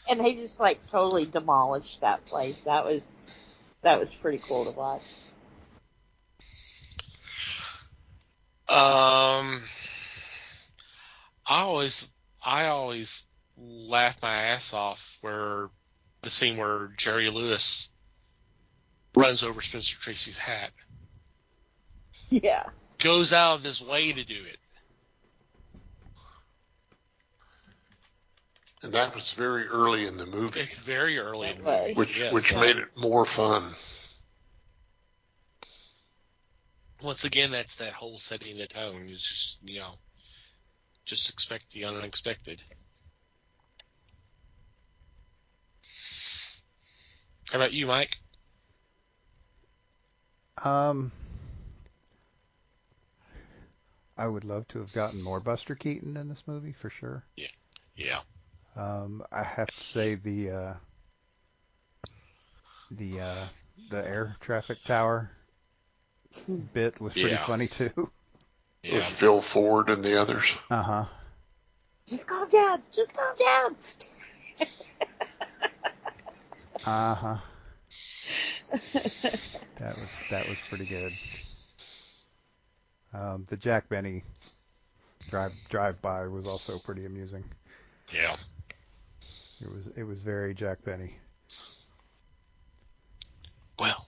And they just totally demolished that place. That was pretty cool to watch. I always laugh my ass off where the scene where Jerry Lewis runs over Spencer Tracy's hat. Yeah. Goes out of his way to do it. And that was very early in the movie. It's very early in the movie. Which made it more fun. Once again, that's that whole setting the tone. It's just, just expect the unexpected. How about you, Mike? I would love to have gotten more Buster Keaton in this movie for sure. Yeah. I have to say the air traffic tower bit was pretty funny too. Yeah. With Phil Ford and the others. Uh-huh. Just calm down. Just calm down. Uh-huh. That was pretty good. The Jack Benny drive by was also pretty amusing. Yeah. It was very Jack Benny. Well.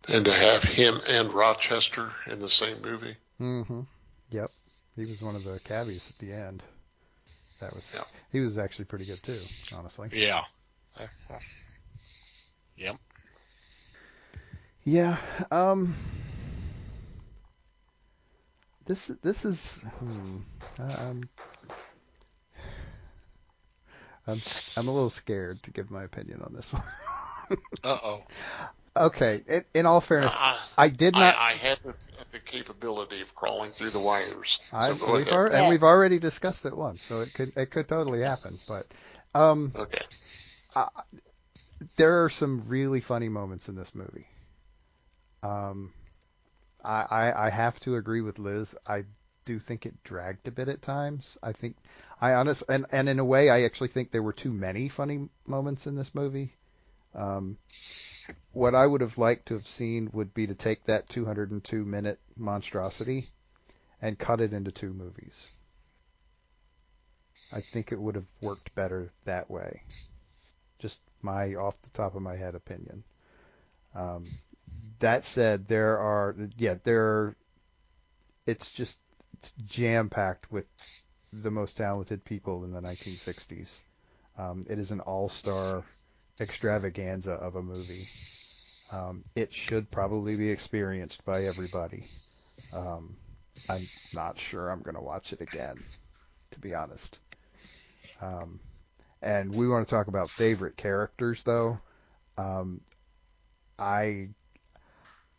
And to have him and Rochester in the same movie. Mm-hmm. Yep. He was one of the cabbies at the end. Yeah. He was actually pretty good too, honestly. Yeah. Yep. Yeah. This is. Um, I'm a little scared to give my opinion on this one. Uh-oh. Okay. In all fairness, I, I did not. I had the capability of crawling through the wires. I So go ahead. and Yeah. we've already discussed it once, so it could totally happen. But um, Okay. I, there are some really funny moments in this movie. Um, I have to agree with Liz. I do think it dragged a bit at times. And in a way, I actually think there were too many funny moments in this movie. Um, what I would have liked to have seen would be to take that 202-minute monstrosity and cut it into 2 movies. I think it would have worked better that way. Just my off the top of my head opinion. Um, that said, it's jam packed with the most talented people in the 1960s. It is an all-star extravaganza of a movie. It should probably be experienced by everybody. Um, I'm not sure I'm going to watch it again, to be honest. Um, and we want to talk about favorite characters, though. Um, I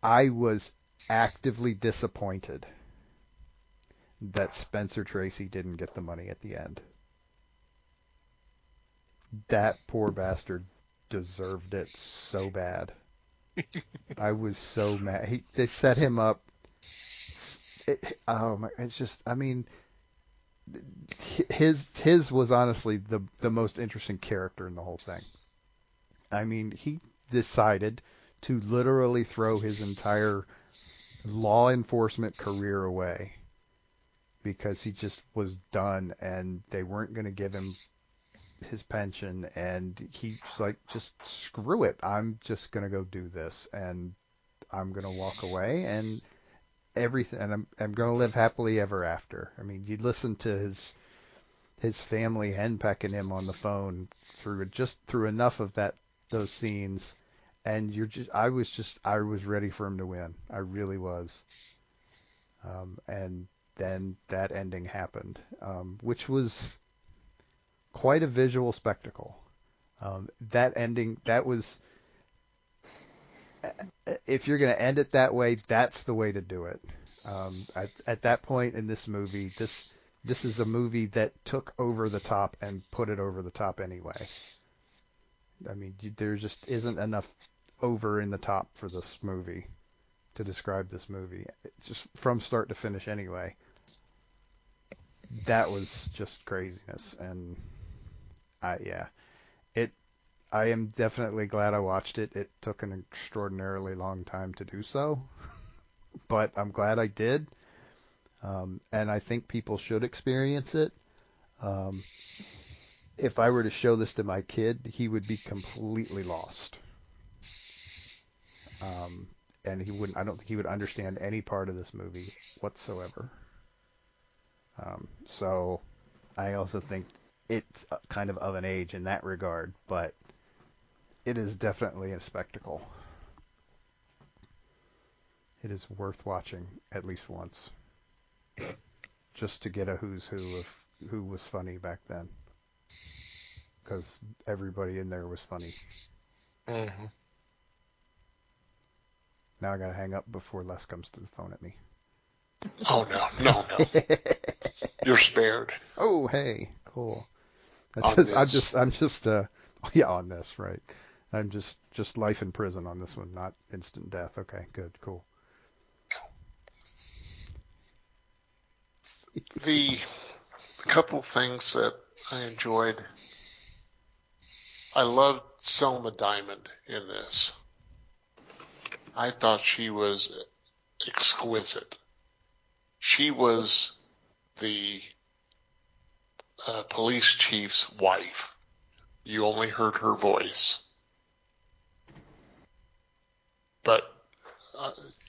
I was actively disappointed that Spencer Tracy didn't get the money at the end. That poor bastard deserved it so bad. I was so mad. They set him up. Oh my! It's just. I mean, his was honestly the most interesting character in the whole thing. I mean, he decided to literally throw his entire law enforcement career away because he just was done and they weren't going to give him his pension, and he's like, just screw it. I'm just going to go do this, and I'm going to walk away, and everything, and I'm going to live happily ever after. I mean, you listen to his family henpecking him on the phone through enough of those scenes, and I was ready for him to win. I really was. And then that ending happened, which was quite a visual spectacle. That ending, that was, if you're going to end it that way, that's the way to do it. At that point in this movie, this is a movie that took over the top and put it over the top anyway. I mean, there just isn't enough over in the top for this movie to describe this movie. It's just from start to finish anyway. That was just craziness, and yeah, I am definitely glad I watched it. It took an extraordinarily long time to do so, but I'm glad I did. And I think people should experience it. Um, if I were to show this to my kid, he would be completely lost. And I don't think he would understand any part of this movie whatsoever. So I also think it's kind of an age in that regard, but it is definitely a spectacle. It is worth watching at least once, just to get a who's who of who was funny back then, because everybody in there was funny. Mm-hmm. Now I gotta hang up before Les comes to the phone at me. Oh, no. You're spared. Oh, hey, cool. On I'm this. just yeah, on this, right. I'm just life in prison on this one, not instant death. Okay, good, cool. The couple things that I enjoyed, I loved Selma Diamond in this. I thought she was exquisite. She was the police chief's wife. You only heard her voice. But,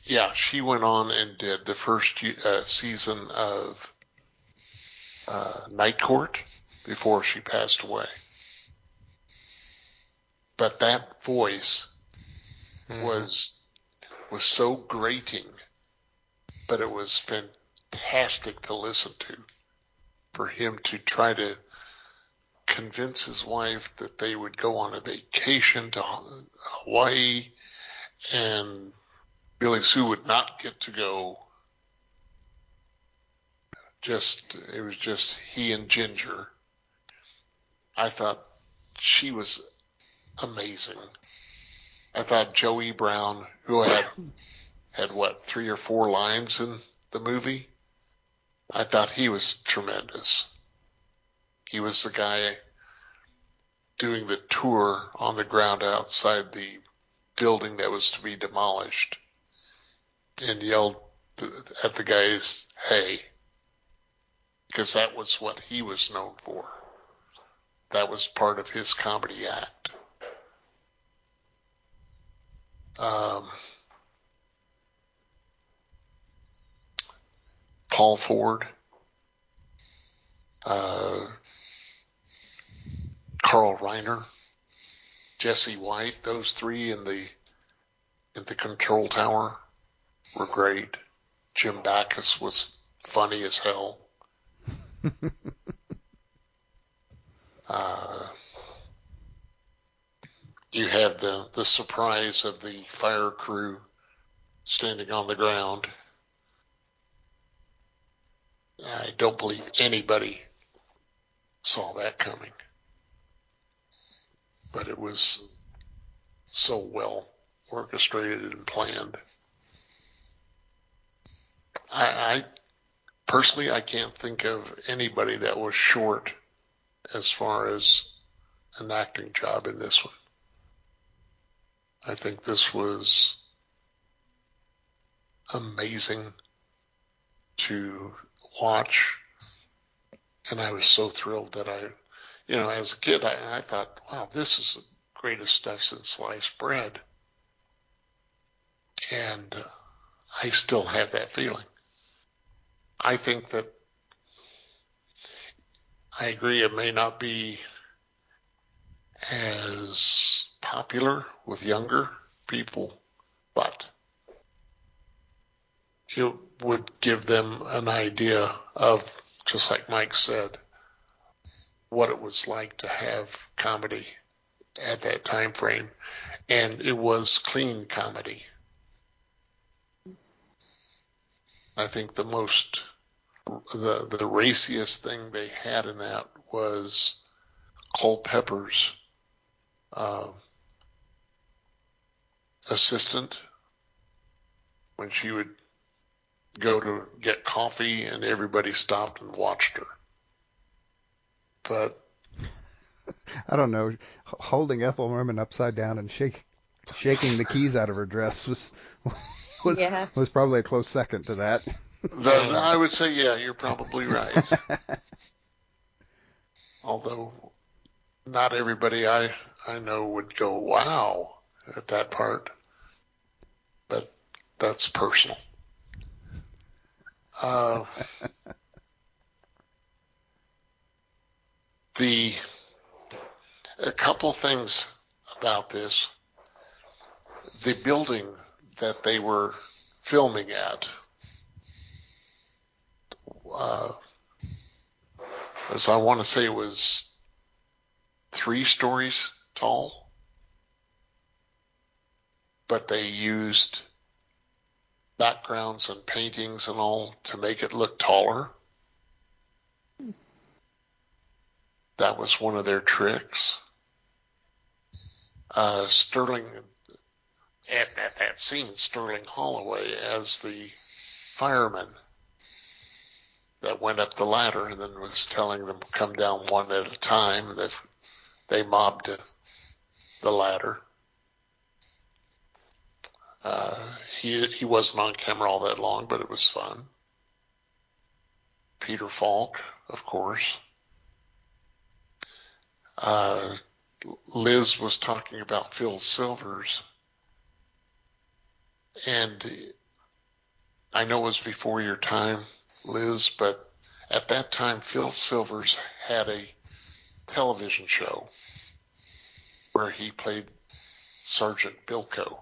yeah, she went on and did the first season of Night Court before she passed away. But that voice was was so grating, but it was fantastic to listen to. For him to try to convince his wife that they would go on a vacation to Hawaii, and Billy Sue would not get to go. It was just he and Ginger. I thought she was amazing. I thought Joey Brown, who had what, 3 or 4 lines in the movie, I thought he was tremendous. He was the guy doing the tour on the ground outside the building that was to be demolished and yelled at the guys, "Hey," because that was what he was known for. That was part of his comedy act. Paul Ford, Carl Reiner, Jesse White, those 3 in the control tower were great. Jim Backus was funny as hell. You had the surprise of the fire crew standing on the ground. I don't believe anybody saw that coming. But it was so well orchestrated and planned. I personally, I can't think of anybody that was short as far as an acting job in this one. I think this was amazing to watch, and I was so thrilled that as a kid, I thought, wow, this is the greatest stuff since sliced bread. And I still have that feeling. I think that I agree it may not be as popular with younger people, but it would give them an idea of, just like Mike said, what it was like to have comedy at that time frame. And it was clean comedy. I think the raciest thing they had in that was Cole Pepper's assistant, when she would go to get coffee and everybody stopped and watched her. But I don't know, holding Ethel Merman upside down and shaking the keys out of her dress was probably a close second to that. I would say, yeah, you're probably right. Although not everybody I know would go, wow, at that part. But that's personal. A couple things about this. The building that they were filming at, as I want to say, it was 3 stories tall, but they used backgrounds and paintings and all to make it look taller. That was one of their tricks. Sterling, at that scene, Sterling Holloway as the fireman that went up the ladder and then was telling them to come down one at a time. They mobbed the ladder. He wasn't on camera all that long, but it was fun. Peter Falk, of course. Liz was talking about Phil Silvers, and I know it was before your time, Liz, but at that time Phil Silvers had a television show where he played Sergeant Bilko.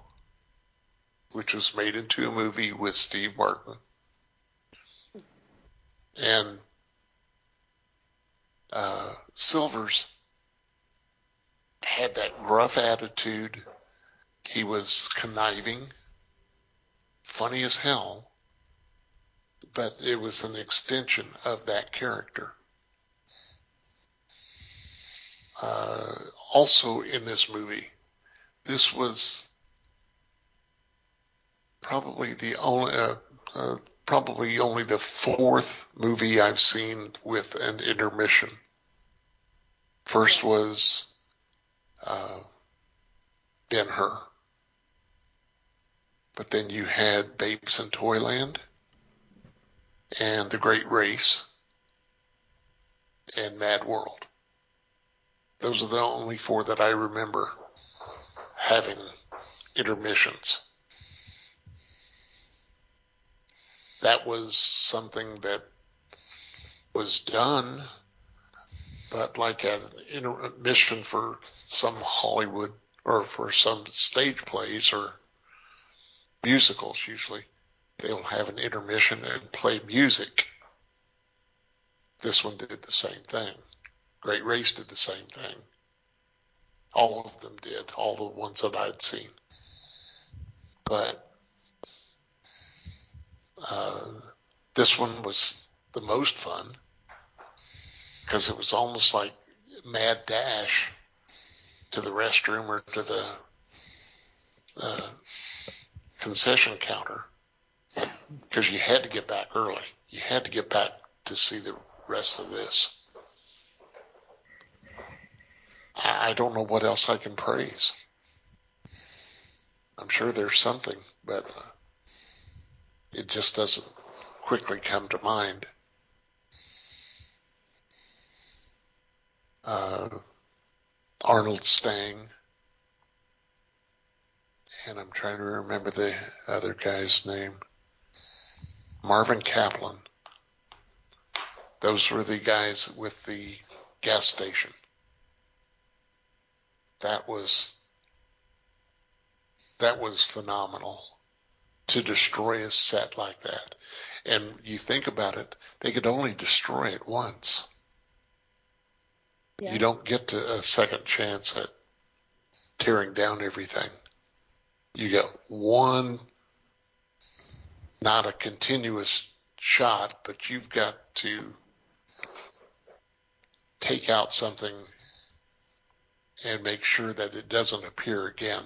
which was made into a movie with Steve Martin. And Silvers had that rough attitude. He was conniving, funny as hell, but it was an extension of that character. Also in this movie, this was probably only the fourth movie I've seen with an intermission. First was Ben-Hur. But then you had Babes in Toyland and The Great Race and Mad World. Those are the only four that I remember having intermissions. That was something that was done, but like an intermission for some Hollywood or for some stage plays or musicals, usually they'll have an intermission and play music. This one did the same thing. Great Race did the same thing. All of them did, all the ones that I'd seen. But this one was the most fun because it was almost like mad dash to the restroom or to the concession counter because you had to get back early. You had to get back to see the rest of this. I don't know what else I can praise. I'm sure there's something, but it just doesn't quickly come to mind. Arnold Stang, and I'm trying to remember the other guy's name. Marvin Kaplan. Those were the guys with the gas station. That was phenomenal to destroy a set like that. And you think about it, they could only destroy it once. Yeah. You don't get to a second chance at tearing down everything. You get one, not a continuous shot, but you've got to take out something and make sure that it doesn't appear again.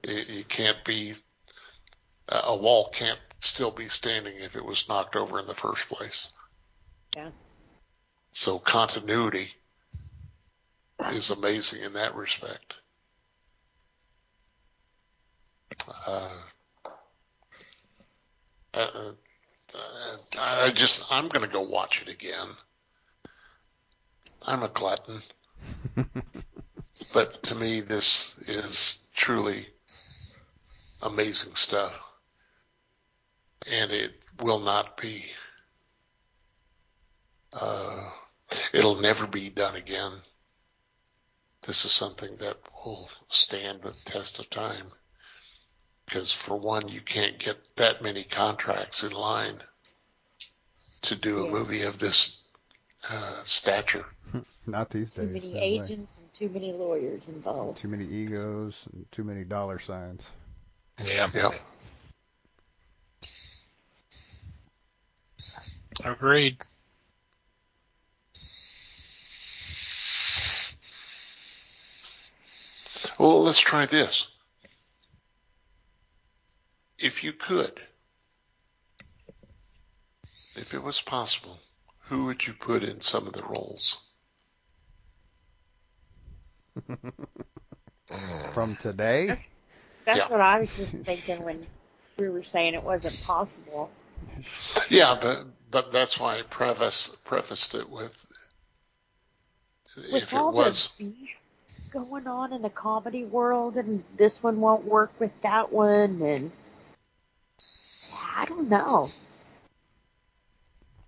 It can't be, a wall can't still be standing if it was knocked over in the first place. Yeah. So continuity is amazing in that respect. I'm going to go watch it again. I'm a glutton. But to me, this is truly amazing stuff. And it will not be, it'll never be done again. This is something that will stand the test of time. Because for one, you can't get that many contracts in line to do a movie of this stature. Not these days. Too many no agents and too many lawyers involved. Too many egos and too many dollar signs. Yeah. Yep. Agreed. Well, let's try this. If you could, if it was possible, who would you put in some of the roles? From today? That's what I was just thinking when we were saying it wasn't possible. Yeah, but that's why I prefaced it with if it all was. The beef going on in the comedy world, and this one won't work with that one, and I don't know.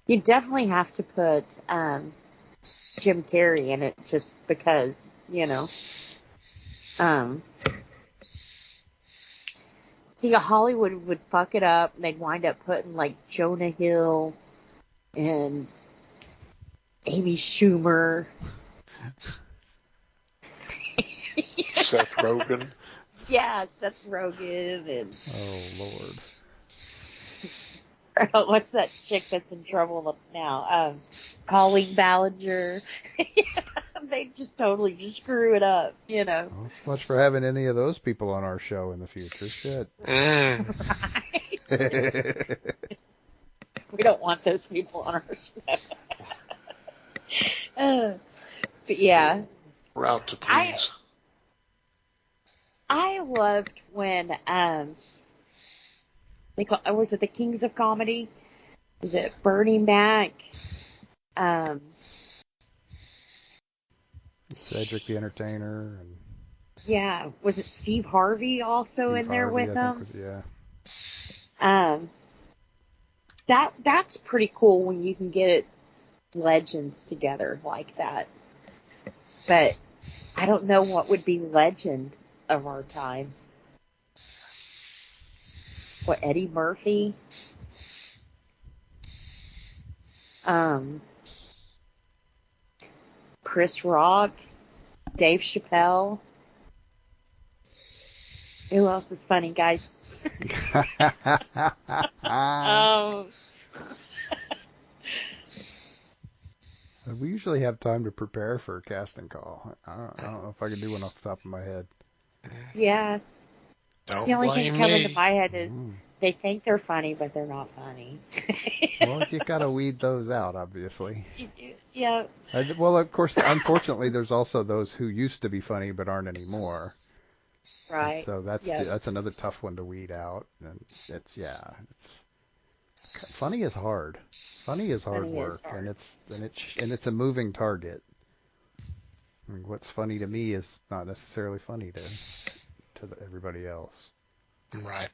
You definitely have to put Jim Carrey in it just because, you know. See, Hollywood would fuck it up, and they'd wind up putting like Jonah Hill and Amy Schumer. Seth Rogen. Yeah, Seth Rogen and Oh Lord. what's that chick that's in trouble now? Colleen Ballinger. They just totally just screw it up, you know. Well, so much for having any of those people on our show in the future. Shit. Right? We don't want those people on our show. But yeah. Route to please. I loved when was it the Kings of Comedy? Was it Bernie Mac? Cedric the Entertainer and Yeah, was it Steve Harvey also Steve in there Harvey, with I them? think yeah. That's pretty cool when you can get legends together like that. But I don't know what would be legend of our time. What, Eddie Murphy? Chris Rock? Dave Chappelle? Who else is funny, guys? We usually have time to prepare for a casting call. I don't know if I can do one off the top of my head. Yeah. Don't The only thing blame coming me. to my head is they think they're funny, but they're not funny. Well, you gotta weed those out, obviously. Yeah. Well, of course, unfortunately, there's also those who used to be funny but aren't anymore. Right. So that's Yep. that's another tough one to weed out. And it's funny is hard. Funny is hard Funny is work, hard. and it's a moving target. I mean, what's funny to me is not necessarily funny to everybody else. Right.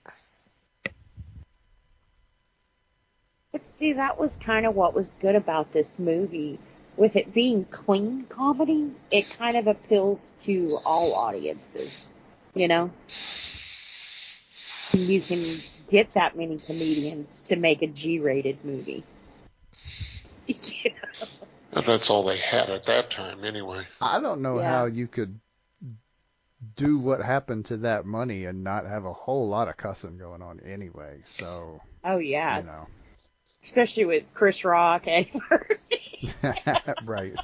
But see, that was kind of what was good about this movie. With it being clean comedy, it kind of appeals to all audiences. You know? You can get that many comedians to make a G-rated movie. You know? That's all they had at that time, anyway. I don't know Yeah. how you could do what happened to that money and not have a whole lot of cussing going on anyway. So, Oh, yeah. you know. Especially with Chris Rock, Eddie Murphy. Right.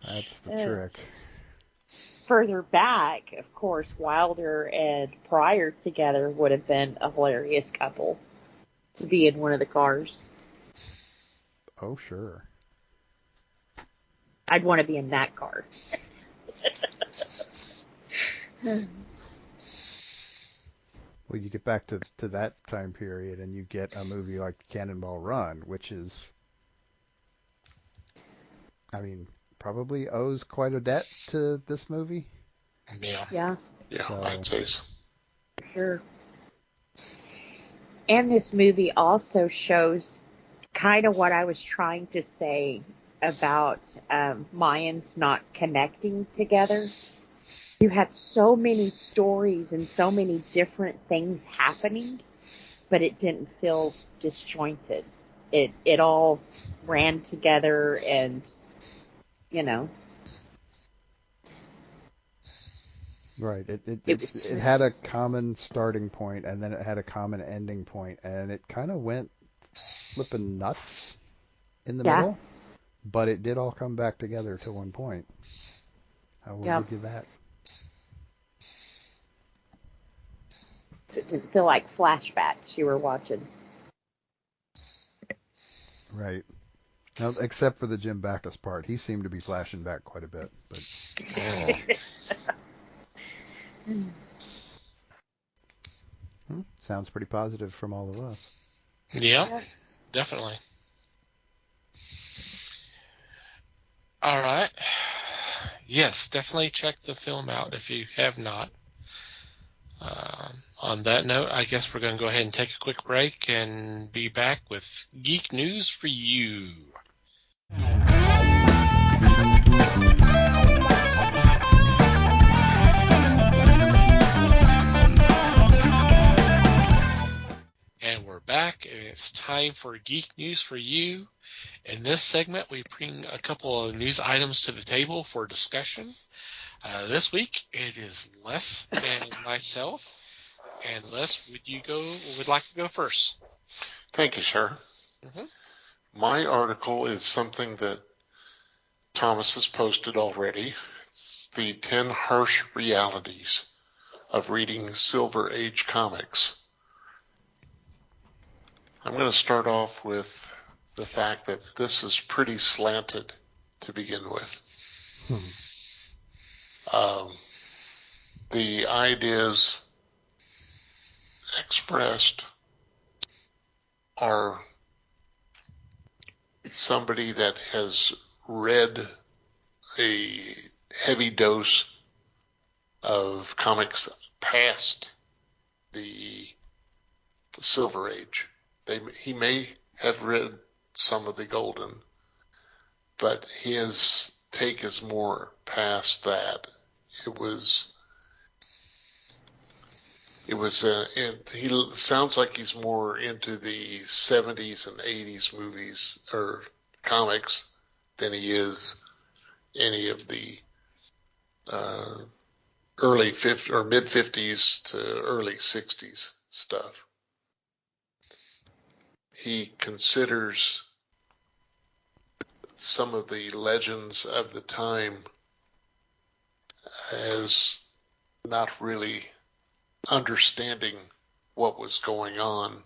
That's the trick. Further back, of course, Wilder and Pryor together would have been a hilarious couple to be in one of the cars. Oh, sure. I'd want to be in that car. Well, you get back to that time period and you get a movie like Cannonball Run, which is, I mean, probably owes quite a debt to this movie. Yeah. Yeah, Yeah, So- I'd say so. for sure. And this movie also shows kind of what I was trying to say about Mayans not connecting together. You had so many stories and so many different things happening, but it didn't feel disjointed. It all ran together and, you know. Right. It was- had a common starting point and then it had a common ending point, and it kind of went flipping nuts in the Yeah. middle, but it did all come back together to one point. I will Yep. give you that. So it didn't feel like flashbacks you were watching. Right. Now, except for the Jim Backus part, he seemed to be flashing back quite a bit. But sounds pretty positive from all of us. Yeah, definitely. All right. Yes, definitely check the film out if you have not. On that note, I guess we're going to go ahead and take a quick break and be back with Geek News for you. time for geek news for you. In this segment, we bring a couple of news items to the table for discussion. This week, it is Les and myself. And Les, would like to go first? Thank you, sir. Mm-hmm. My article is something that Thomas has posted already. It's the 10 harsh realities of reading Silver Age comics. I'm going to start off with the fact that this is pretty slanted to begin with. The ideas expressed are somebody that has read a heavy dose of comics past the Silver Age. He may have read some of the Golden, but his take is more past that. He sounds like he's more into the 70s and 80s movies or comics than he is any of the early 50s or mid 50s to early 60s stuff. He considers some of the legends of the time as not really understanding what was going on.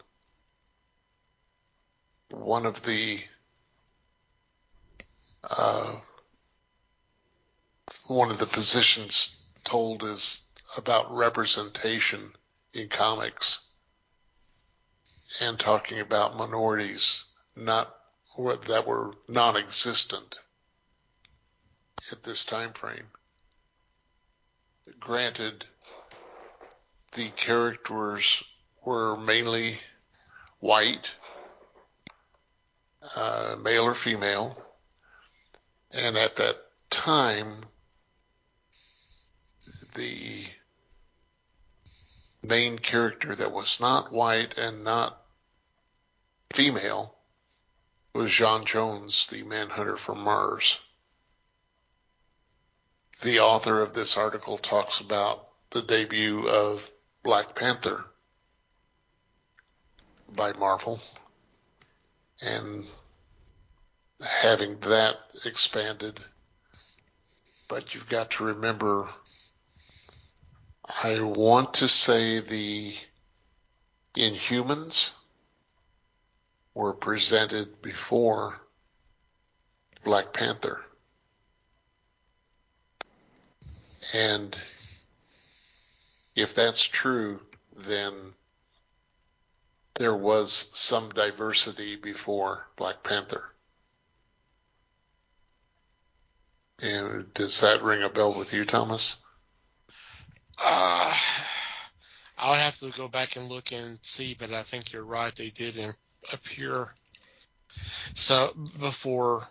One of the positions told is about representation in comics and talking about minorities that were non-existent at this time frame. Granted, the characters were mainly white, male or female, and at that time, the main character that was not white and not female was John Jones, the Manhunter from Mars. The author of this article talks about the debut of Black Panther by Marvel and having that expanded. But you've got to remember, I want to say the Inhumans were presented before Black Panther. And if that's true, then there was some diversity before Black Panther. And does that ring a bell with you, Thomas? I would have to go back and look and see, but I think you're right. They did appear so before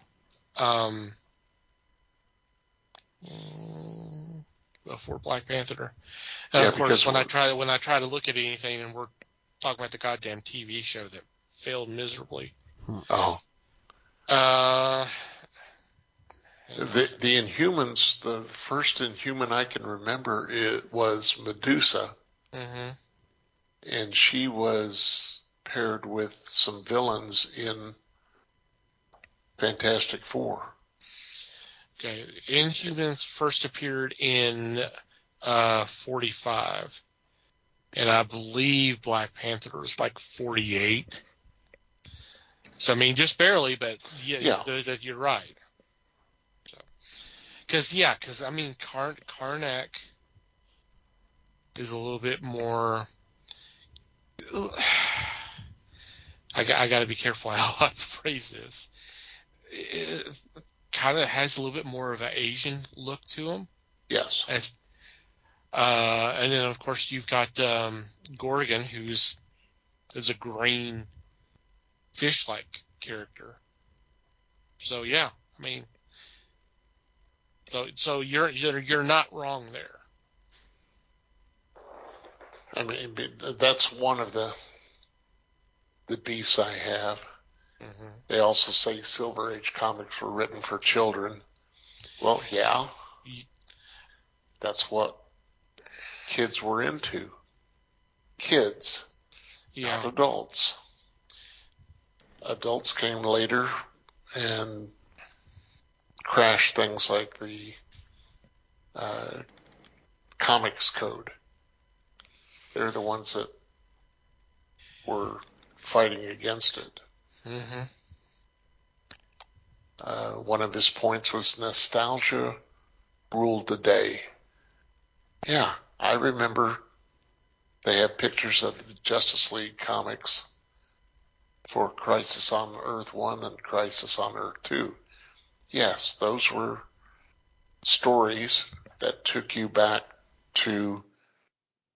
Black Panther. And Yeah, of course, when I try to look at anything, and we're talking about the goddamn TV show that failed miserably. Oh. The Inhumans, the first Inhuman I can remember, it was Medusa. Mm-hmm. And she was paired with some villains in Fantastic Four. Okay, Inhumans first appeared in 45, and I believe Black Panther was like 48. So I mean, just barely, but yeah. You're right. So, because I mean, Karnak is a little bit more. I got to be careful how I phrase this. It kind of has a little bit more of an Asian look to him. Yes. And then of course you've got Gorgon, is a green fish-like character. So yeah, I mean, so you're not wrong there. I mean, that's one of the the beefs I have. Mm-hmm. They also say Silver Age comics were written for children. Well, yeah, that's what kids were into. Kids, Yeah. not adults. Adults came later and crashed things like the comics code. They're the ones that were fighting against it. Mm-hmm. One of his points was nostalgia ruled the day. Yeah, I remember they have pictures of the Justice League comics for Crisis on Earth 1 and Crisis on Earth 2. Yes, those were stories that took you back to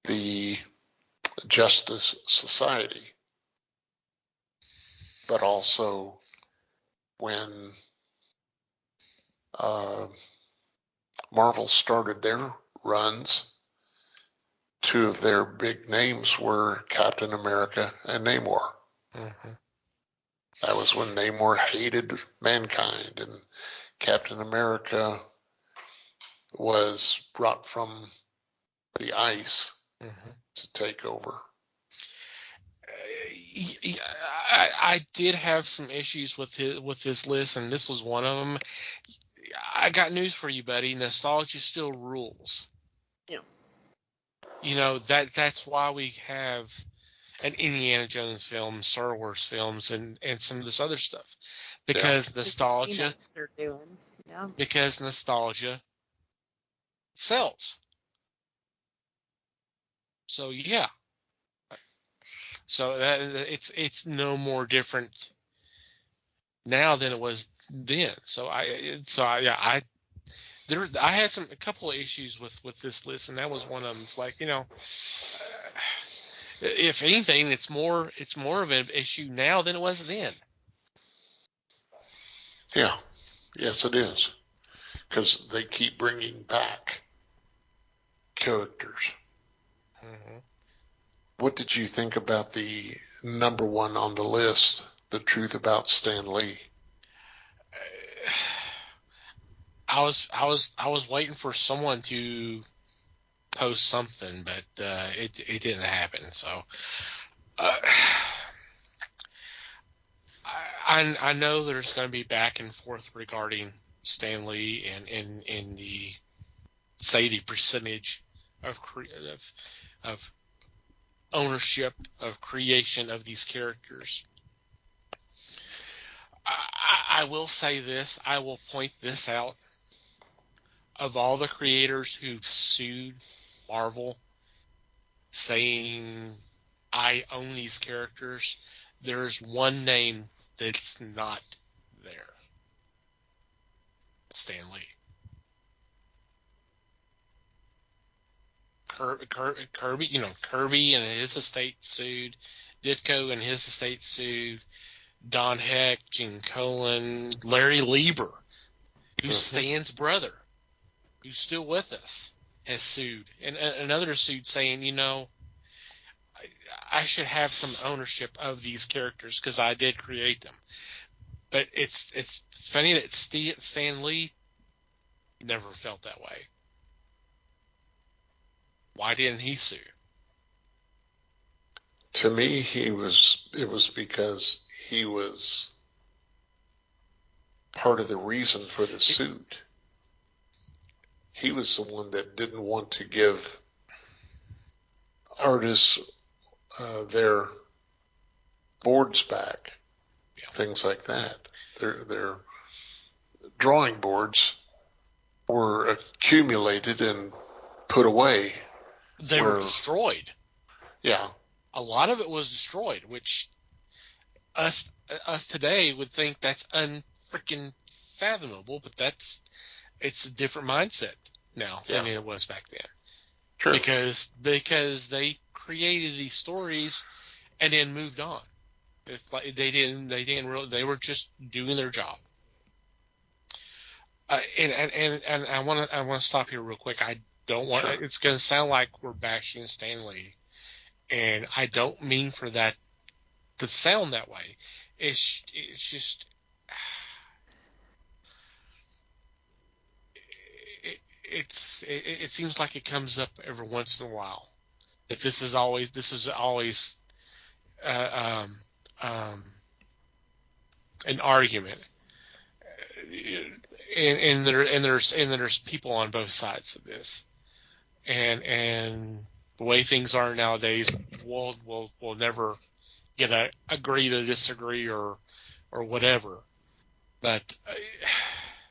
the Justice Society. But also when Marvel started their runs, two of their big names were Captain America and Namor. Mm-hmm. That was when Namor hated mankind and Captain America was brought from the ice Mm-hmm. to take over. I did have some issues with his list, and this was one of them. I got news for you, buddy. Nostalgia still rules. Yeah. You know, that's why we have an Indiana Jones film, Star Wars films, and some of this other stuff. Because nostalgia, Remakes they're doing. Yeah. because nostalgia sells. So yeah. So that it's no more different now than it was then. I had a couple of issues with this list, and that was one of them. It's like, if anything, it's more of an issue now than it was then. Yeah, yes it is. Because they keep bringing back characters. Mm-hmm. What did you think about the number one on the list, The Truth About Stan Lee? I was waiting for someone to post something, but it didn't happen. So I know there's going to be back and forth regarding Stan Lee and the percentage of ownership of creation of these characters. I will say this. I will point this out. Of all the creators who've sued Marvel saying, I own these characters, there's one name that's not there. Stan Lee. Kirby, Kirby and his estate sued. Ditko and his estate sued. Don Heck, Gene Colan, Larry Lieber, who's Stan's brother, who's still with us, has sued. And another sued saying, I should have some ownership of these characters because I did create them. But it's funny that Stan Lee never felt that way. Why didn't he sue? To me, it was because he was part of the reason for the suit. He was the one that didn't want to give artists their boards back, things like that. Their drawing boards were accumulated and put away. They were destroyed. Yeah. A lot of it was destroyed, which us today would think that's unfreaking fathomable, but it's a different mindset now than it was back then. True. Because they created these stories and then moved on. It's like they were just doing their job. And I want to stop here real quick. I don't want it's going to sound like we're bashing Stan Lee, and I don't mean for that to sound that way. It's just it seems like it comes up every once in a while that this is always an argument, and there's people on both sides of this, and the way things are nowadays, we'll never get a agree to disagree or whatever, but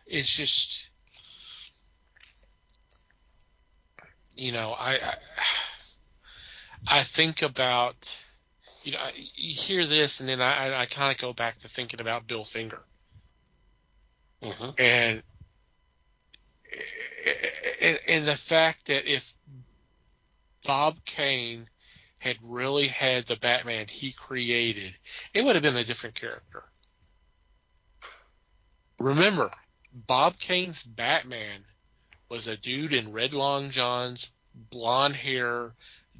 it's just, you know, I think about, you know, you hear this, and then I kind of go back to thinking about Bill Finger. Mm-hmm. And the fact that if Bob Kane had really had the Batman he created, it would have been a different character. Remember, Bob Kane's Batman was a dude in red long johns, blonde hair,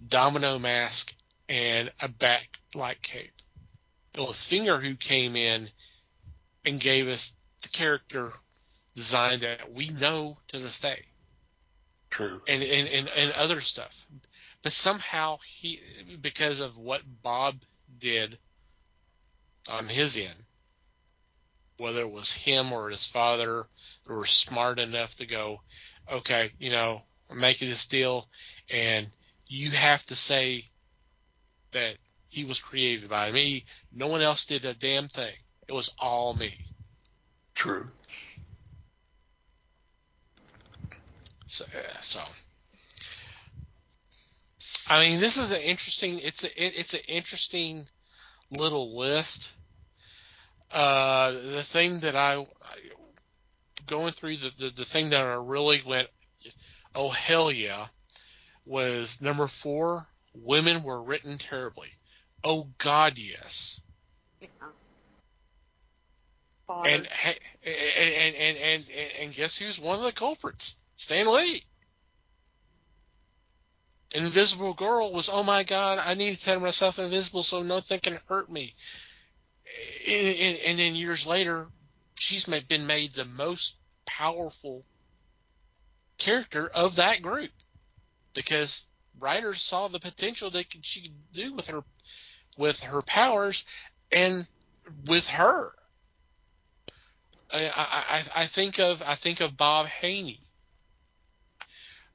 domino mask, and a bat-like cape. It was Finger who came in and gave us the character design that we know to this day. True. And other stuff. But somehow he, because of what Bob did on his end, whether it was him or his father, who were smart enough to go, okay, you know, I'm making this deal, and you have to say that he was created by me. No one else did a damn thing. It was all me. True. So I mean, this is an interesting. It's an interesting little list. The thing that I going through the thing that I really went, oh hell yeah, was number 4. Women were written terribly. Oh God, yes. Yeah. And guess who's one of the culprits? Stan Lee. Invisible Girl was, oh my God, I need to turn myself invisible so nothing can hurt me. And then years later, she's been made the most powerful character of that group because writers saw the potential that she could do with her powers, and with her. I think of Bob Haney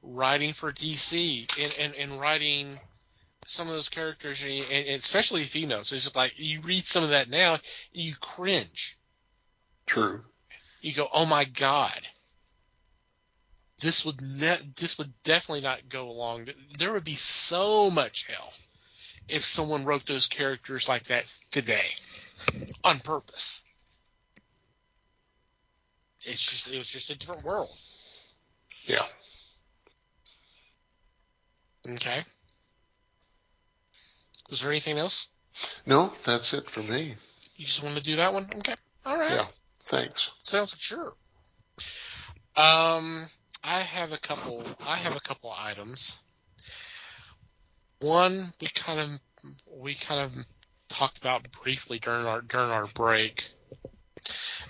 writing for DC and writing some of those characters, and especially females. It's just like you read some of that now, and you cringe. True. You go, oh my God, this would definitely not go along. There would be so much hell if someone wrote those characters like that today on purpose. It was just a different world. Yeah. Okay. Was there anything else? No, that's it for me. You just want to do that one? Okay. All right. Yeah. Thanks. Sounds like sure. I have a couple items. One we kind of talked about briefly during our break,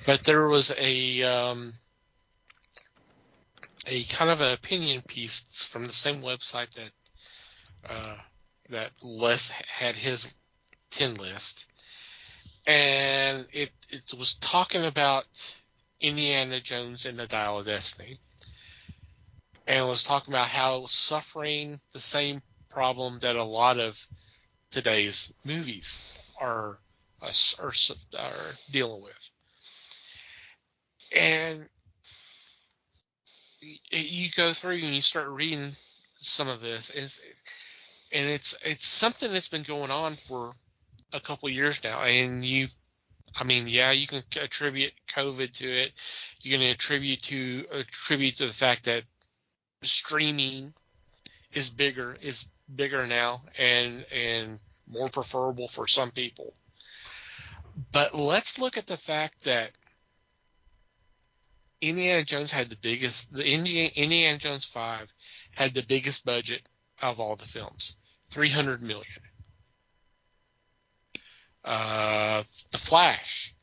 but there was a kind of an opinion piece from the same website that Les had his 10 list, and it was talking about Indiana Jones and the Dial of Destiny, and was talking about how it was suffering the same problem that a lot of today's movies are dealing with. And you go through and you start reading some of this, and it's something that's been going on for a couple of years now. And you can attribute COVID to it. You can attribute to the fact that streaming is bigger now and more preferable for some people. But let's look at the fact that Indiana Jones Indiana Jones 5 had the biggest budget of all the films, $300 million. The Flash,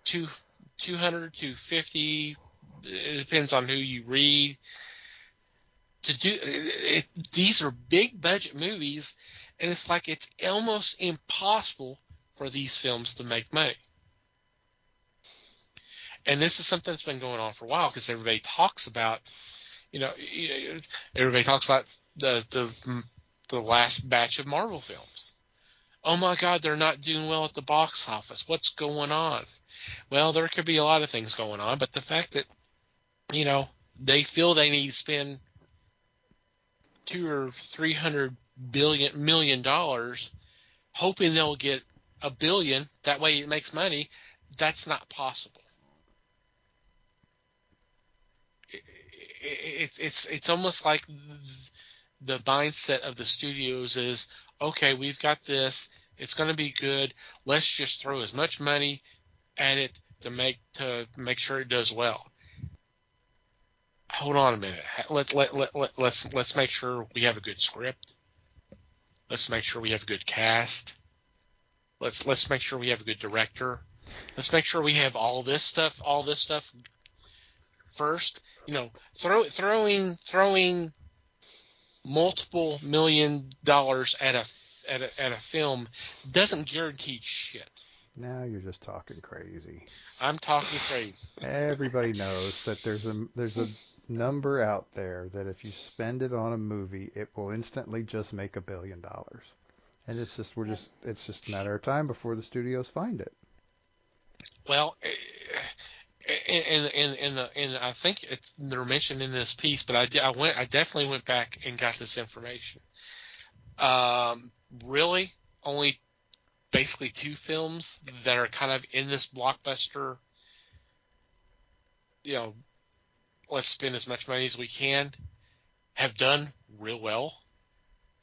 200 to 50. It depends on who you read. These are big budget movies, and it's like it's almost impossible for these films to make money. And this is something that's been going on for a while because everybody talks about, everybody talks about the last batch of Marvel films. Oh my God, they're not doing well at the box office. What's going on? Well, there could be a lot of things going on, but the fact that, they feel they need to spend $200 or $300 million, hoping they'll get $1 billion. That way it makes money. That's not possible. It's almost like the mindset of the studios is, okay, we've got this. It's going to be good. Let's just throw as much money at it to make sure it does well. Hold on a minute. Let's make sure we have a good script. Let's make sure we have a good cast. Let's make sure we have a good director. Let's make sure we have all this stuff first. Throwing multiple $1 million at a film doesn't guarantee shit. Now you're just talking crazy. I'm talking crazy. Everybody knows that there's a number out there that if you spend it on a movie, it will instantly just make $1 billion. And it's just a matter of time before the studios find it. Well, and I think they're mentioned in this piece, but I definitely went back and got this information. Really, only basically 2 films that are kind of in this blockbuster, let's spend as much money as we can, have done real well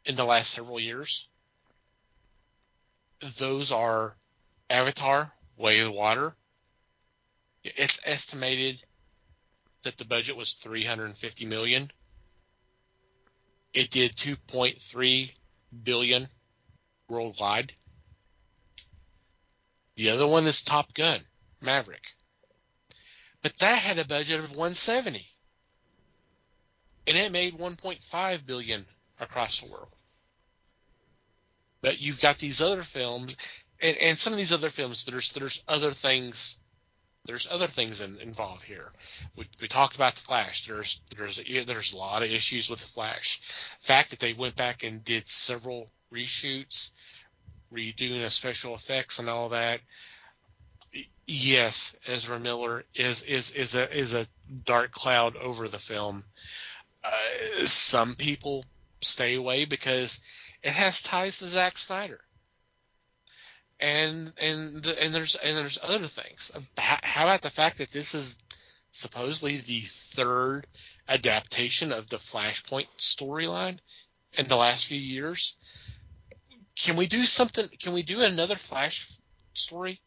in the last several years. Those are Avatar, Way of the Water. It's estimated that the budget was $350 million. It did $2.3 billion worldwide. The other one is Top Gun, Maverick. But that had a budget of $170. And it made $1.5 billion across the world. But you've got these other films, and some of these other films, there's other things. There's other things involved here. We talked about the Flash. There's a lot of issues with the Flash. The fact that they went back and did several reshoots, redoing the special effects and all that. Yes, Ezra Miller is a dark cloud over the film. Some people stay away because it has ties to Zack Snyder. And there's other things. How about the fact that this is supposedly the 3rd adaptation of the Flashpoint storyline in the last few years? Can we do something? Can we do another Flash story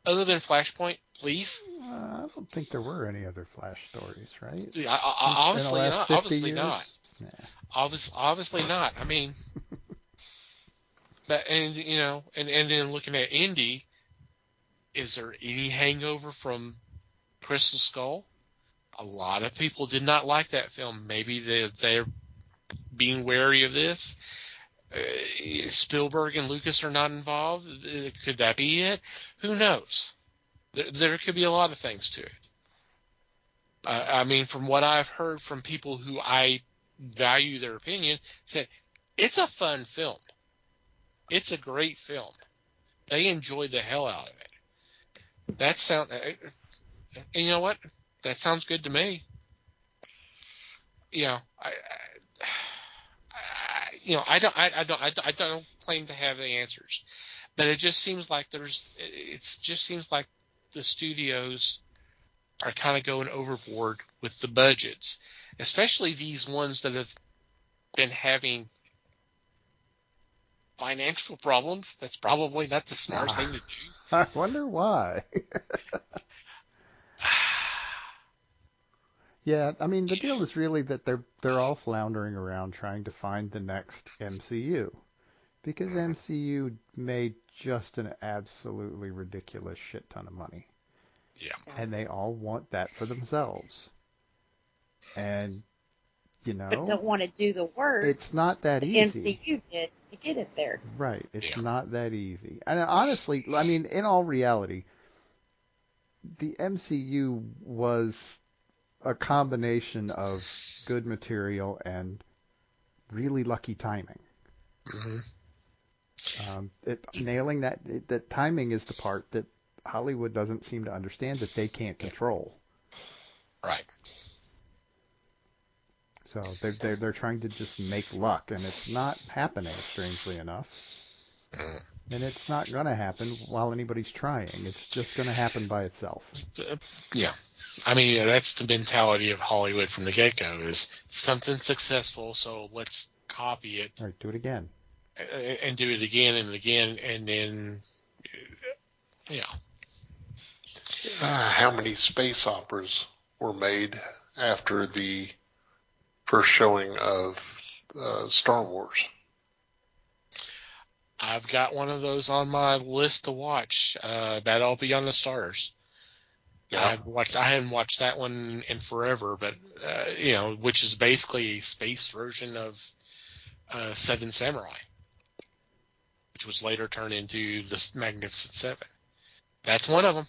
other than Flashpoint, please? I don't think there were any other Flash stories, right? Obviously not. Obviously years? not. Nah. Obviously not. I mean, but and then looking at Indy, is there any hangover from Crystal Skull? A lot of people did not like that film. Maybe they're being wary of this. Spielberg and Lucas are not involved. Could that be it? Who knows? There could be a lot of things to it. I mean, from what I've heard from people who I value their opinion, said it's a fun film. It's a great film. They enjoyed the hell out of it. And you know what? That sounds good to me. I don't claim to have the answers, but it just seems like the studios are kind of going overboard with the budgets, especially these ones that have been having financial problems. That's probably not the smartest thing to do. I wonder why. Yeah, I mean, the deal is really that they're all floundering around trying to find the next MCU. Because MCU made just an absolutely ridiculous shit ton of money. Yeah. And they all want that for themselves. And, But don't want to do the work. it's not that easy. MCU did to get it there. Right. It's Yeah. not that easy. And honestly, I mean, in all reality, the MCU was a combination of good material and really lucky timing. Mm-hmm. Nailing that timing is the part that Hollywood doesn't seem to understand, that they can't control. Right. So they're trying to just make luck, and it's not happening, strangely enough. Mm. And it's not going to happen while anybody's trying. It's just going to happen by itself. Yeah. I mean, that's the mentality of Hollywood from the get-go, is something successful, so let's copy it. All right, do it again. And do it again and again, and then, yeah. How many space operas were made after the first showing of Star Wars? I've got one of those on my list to watch. Battle Beyond the Stars. Yeah. I haven't watched that one in forever, but which is basically a space version of Seven Samurai, which was later turned into the Magnificent Seven. That's one of them.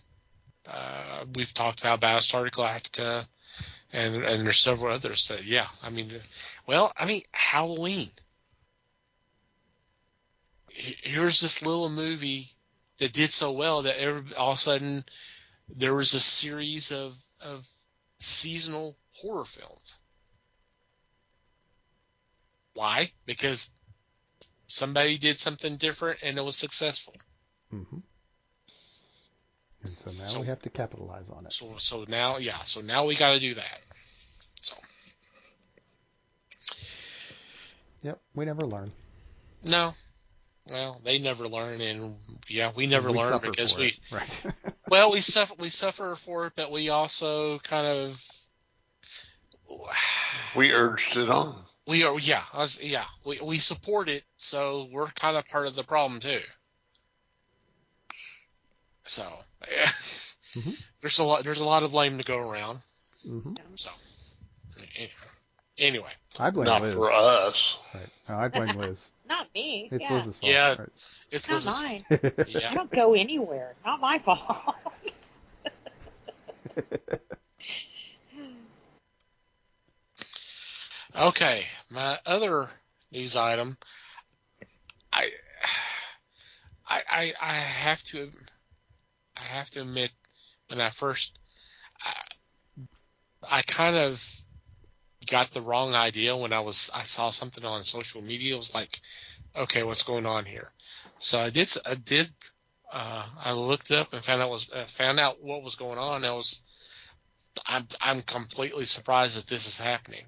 We've talked about Battlestar Galactica, and there's several others that, yeah. I mean, Halloween. Here's this little movie that did so well that all of a sudden there was a series of seasonal horror films. Why? Because somebody did something different and it was successful. Mm-hmm. And so now we have to capitalize on it. So now we got to do that. So. Yep, we never learn. No. Well, they never learn, and we never learn because we right. Well, we suffer for it, but we also kind of we urged it on. We support it, so we're kind of part of the problem too. So mm-hmm. there's a lot of blame to go around. Mm-hmm. So anyway, I blame not Liz. for us. Right. No, I blame Liz. Not me. It's yeah. Liz's fault. Yeah, right. it's not Liz's mine. Yeah. I don't go anywhere. Not my fault. Okay, my other news item. I have to admit, when I first, I kind of got the wrong idea when I saw something on social media. It was like, okay, what's going on here? So I looked it up and found out what was going on. I'm completely surprised that this is happening.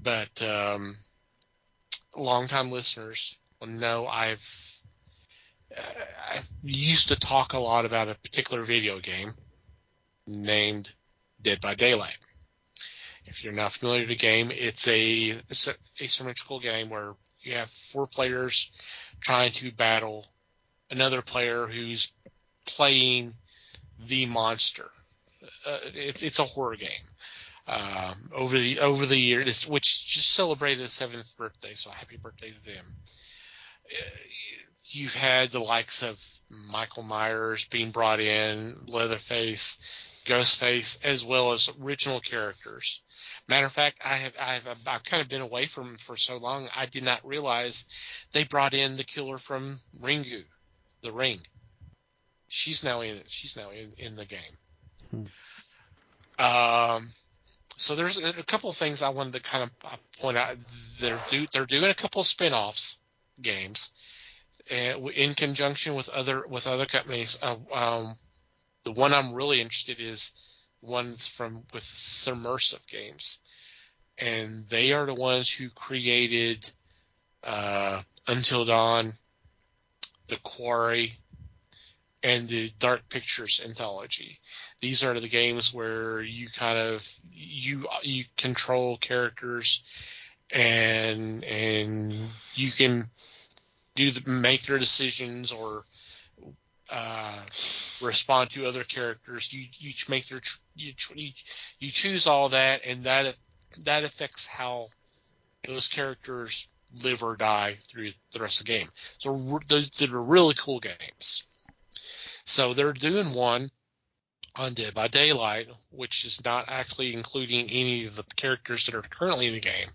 But longtime listeners will know I used to talk a lot about a particular video game named Dead by Daylight. If you're not familiar with the game, it's a asymmetrical game where you have 4 players trying to battle another player who's playing the monster. It's a horror game. Over the years, which just celebrated the 7th birthday, so happy birthday to them. You've had the likes of Michael Myers being brought in, Leatherface, Ghostface, as well as original characters. Matter of fact, I've kind of been away from for so long, I did not realize they brought in the killer from Ringu, The Ring. She's now in the game. So there's a couple of things I wanted to kind of point out. They're doing a couple of spin-offs games in conjunction with other companies. The one I'm really interested in is ones with Submersive Games, and they are the ones who created Until Dawn, The Quarry, and the Dark Pictures anthology. These are the games where you kind of you control characters, and you can make their decisions or respond to other characters. You make their you choose all that, and that affects how those characters live or die through the rest of the game. So those are really cool games. So they're doing one on Dead by Daylight, which is not actually including any of the characters that are currently in the game,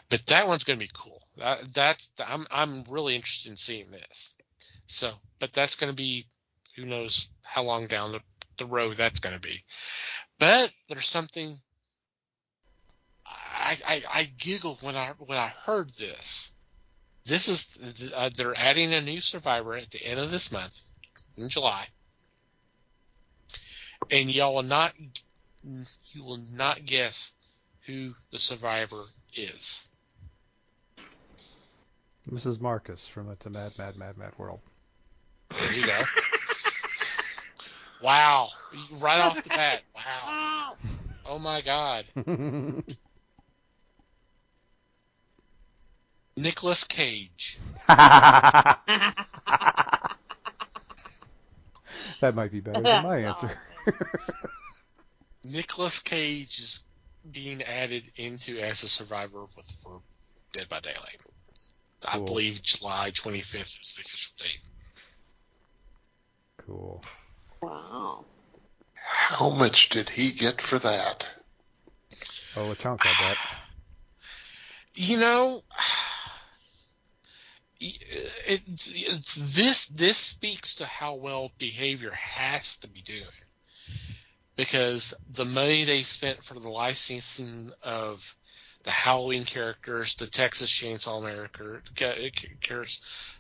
but that one's going to be cool. I'm really interested in seeing this. So, but that's going to be, who knows how long down the road that's going to be. But there's something I giggled when I heard this. This is they're adding a new survivor at the end of this month in July, and you will not guess who the survivor is. Mrs. Marcus from It's a Mad, Mad, Mad, Mad World. There you go. Wow. Right off the bat. Wow. Oh my God. Nicolas Cage. That might be better than my answer. Nicolas Cage is being added into as a survivor for Dead by Daylight. Cool. I believe July 25th is the official date. Cool. Wow. How much did he get for that? Oh, a chunk, I bet. You know, this speaks to how well Behavior has to be doing, because the money they spent for the licensing of the Halloween characters, the Texas Chainsaw characters,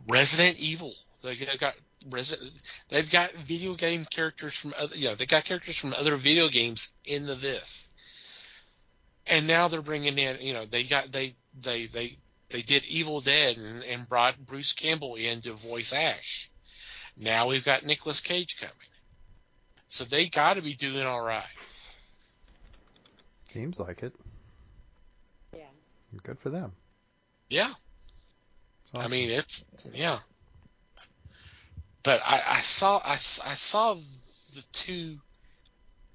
Resident Evil. They've got video game characters from other, they got characters from other video games into this, and now they're bringing in, they did Evil Dead and brought Bruce Campbell in to voice Ash. Now we've got Nicolas Cage coming, so they got to be doing all right. Seems like it. Yeah. Good for them. Yeah. Awesome. I mean, but I saw the two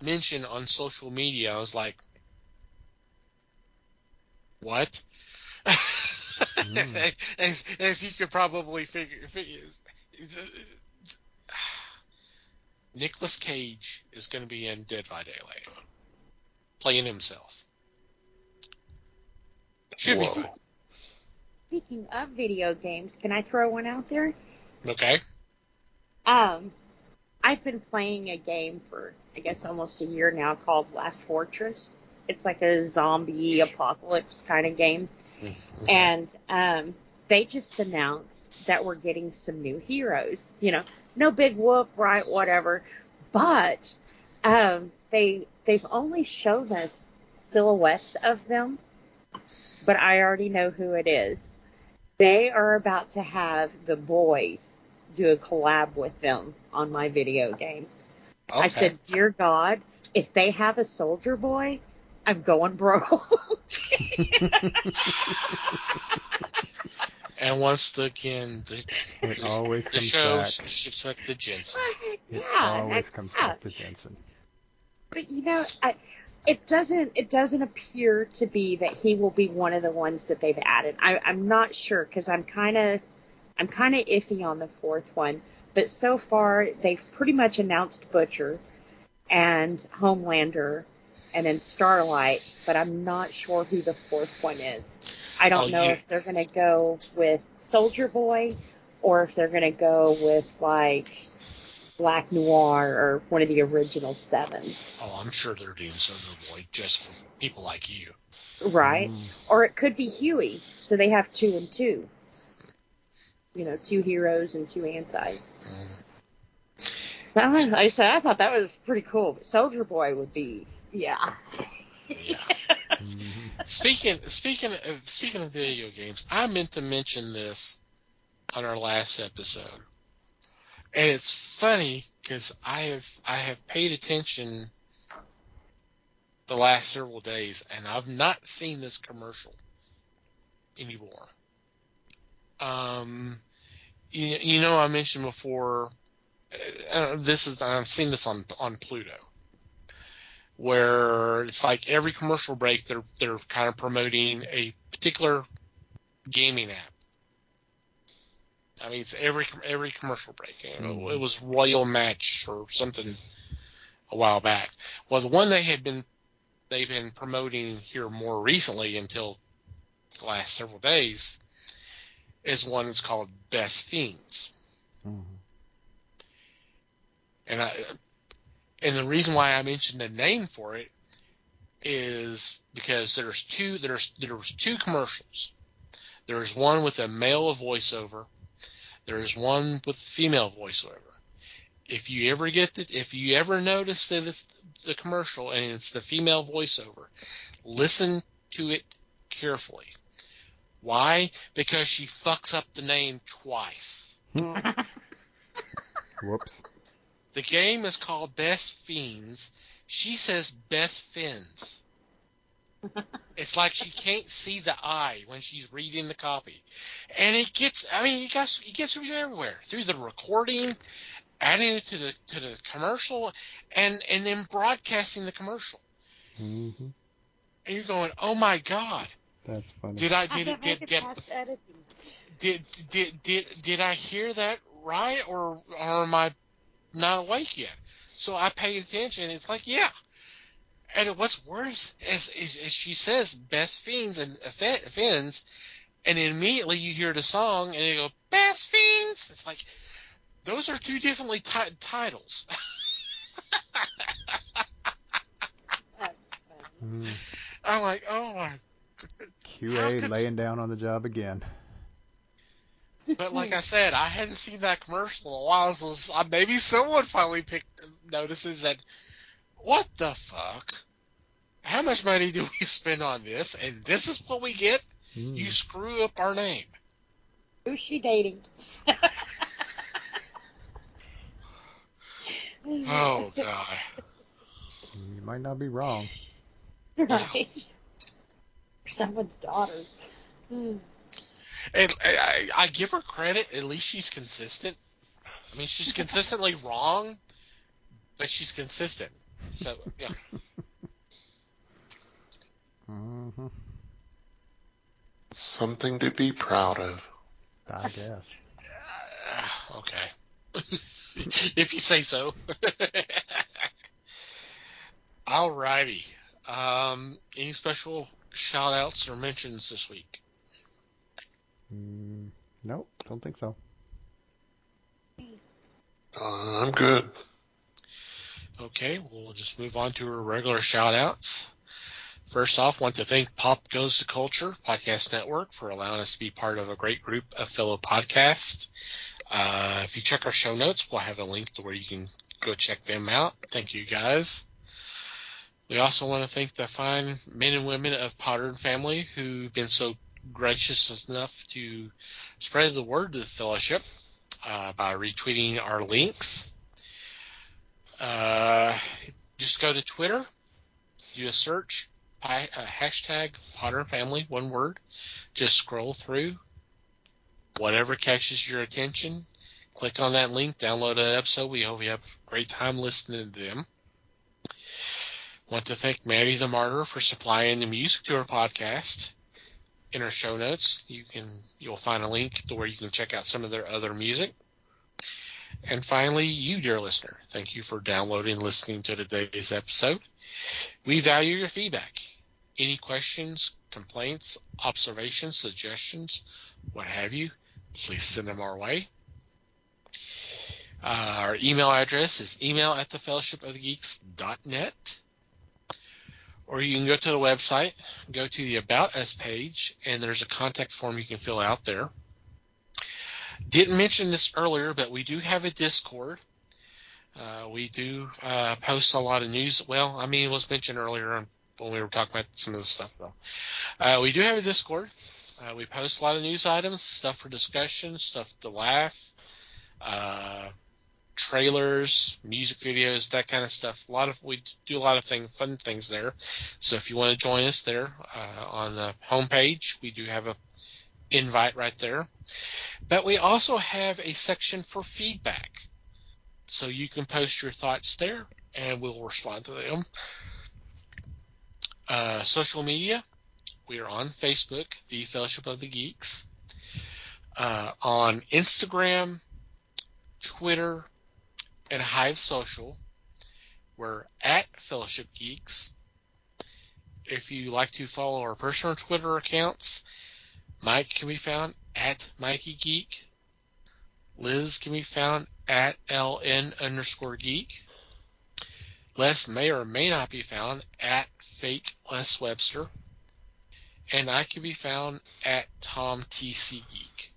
mentioned on social media. I was like, what? As you could probably figure, Nicolas Cage is going to be in Dead by Daylight, playing himself. Should be fun. Speaking of video games, can I throw one out there? Okay. I've been playing a game for, I guess, almost a year now called Last Fortress. It's like a zombie apocalypse kind of game. Okay. And they just announced that we're getting some new heroes. No big whoop, right, whatever. But they've only shown us silhouettes of them, but I already know who it is. They are about to have the boys do a collab with them on my video game. Okay. I said, dear God, if they have a Soldier Boy, I'm going broke. And once again, it always the comes show back. should expect the Jensen. It always comes back to Jensen. But it doesn't appear to be that he will be one of the ones that they've added. I'm not sure, because I'm kind of iffy on the fourth one. But so far, they've pretty much announced Butcher and Homelander and then Starlight, but I'm not sure who the fourth one is. I don't know if they're going to go with Soldier Boy or if they're going to go with, like, Black Noir or one of the original 7. Oh, I'm sure they're doing Soldier Boy just for people like you. Right. Or it could be Huey, so they have 2 and 2. 2 heroes and 2 antis. So I thought that was pretty cool. But Soldier Boy would be, yeah. Speaking of video games, I meant to mention this on our last episode, and it's funny because I have paid attention the last several days, and I've not seen this commercial anymore. I mentioned before. I've seen this on Pluto, where it's like every commercial break they're kind of promoting a particular gaming app. I mean, it's every commercial break. It was Royal Match or something a while back. Well, the one they've been promoting here more recently until the last several days is one that's called Best Fiends. Mm-hmm. And the reason why I mentioned the name for it is because there was two commercials. There's one with a male voiceover. There's one with a female voiceover. If you ever notice that it's the commercial and it's the female voiceover, listen to it carefully. Why? Because she fucks up the name twice. Whoops. The game is called Best Fiends. She says Best Fins. It's like she can't see the I when she's reading the copy. And it gets everywhere. Through the recording, adding it to the commercial, and then broadcasting the commercial. Mm-hmm. And you're going, oh my God. That's funny. Did I hear that right, or am I not awake yet? So I paid attention. It's like, yeah. And what's worse is she says Best Fiends and Fins, and immediately you hear the song and you go, Best Fiends. It's like, those are two differently titles. I'm like, oh my. QA laying down on the job again. But like I said, I hadn't seen that commercial in a while, so maybe someone finally notices that. What the fuck? How much money do we spend on this? And this is what we get? You screw up our name. Who's she dating? Oh, God. You might not be wrong. Right. For someone's daughter. And I give her credit. At least she's consistent. I mean, she's consistently wrong, but she's consistent. So, yeah. Mm-hmm. Something to be proud of. I guess. Okay. If you say so. Alrighty. Any special shout-outs or mentions this week? Nope, don't think so. I'm good. Okay, we'll just move on to our regular shout-outs. First off, want to thank Pop Goes to Culture Podcast Network for allowing us to be part of a great group of fellow podcasts. If you check our show notes, we'll have a link to where you can go check them out. Thank you, guys. We also want to thank the fine men and women of Potter and Family who've been so gracious enough to spread the word to the fellowship by retweeting our links. Just go to Twitter, do a search, hashtag Potter and Family, one word. Just scroll through. Whatever catches your attention, click on that link, download an episode. We hope you have a great time listening to them. Want to thank Maddie the Martyr for supplying the music to our podcast. In our show notes, you'll find a link to where you can check out some of their other music. And finally, you, dear listener, thank you for downloading and listening to today's episode. We value your feedback. Any questions, complaints, observations, suggestions, what have you, please send them our way. Our email address is email@thefellowshipofthegeeks.net. Or you can go to the website, go to the About Us page, and there's a contact form you can fill out there. Didn't mention this earlier, but we do have a Discord. We do post a lot of news. Well, I mean, it was mentioned earlier when we were talking about some of the stuff, though. We do have a Discord. We post a lot of news items, stuff for discussion, stuff to laugh, trailers, music videos, that kind of stuff. We do a lot of fun things there. So if you want to join us there on the homepage, we do have a invite right there. But we also have a section for feedback. So you can post your thoughts there, and we'll respond to them. Social media, we are on Facebook, The Fellowship of the Geeks. On Instagram, Twitter, and Hive Social, we're at Fellowship Geeks. If you like to follow our personal Twitter accounts, Mike can be found at Mikey Geek. Liz can be found at LN_geek. Les may or may not be found at Fake Les Webster. And I can be found at Tom TC Geek.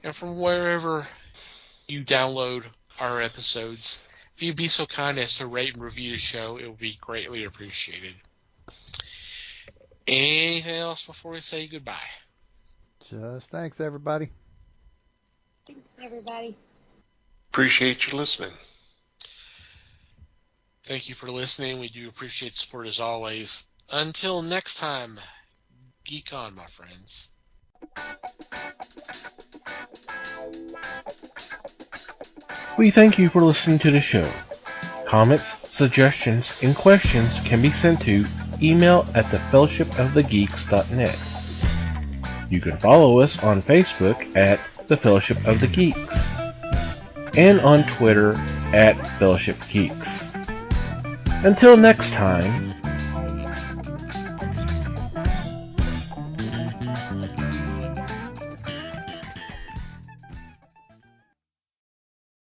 And from wherever you download our episodes, if you'd be so kind as to rate and review the show, it would be greatly appreciated. Anything else before we say goodbye? Just thanks, everybody. Thanks, everybody. Appreciate you listening. Thank you for listening. We do appreciate the support as always. Until next time, geek on, my friends. We thank you for listening to the show. Comments, suggestions, and questions can be sent to email@thefellowshipofthegeeks.net. You can follow us on Facebook at The Fellowship of the Geeks and on Twitter at Fellowship Geeks. Until next time,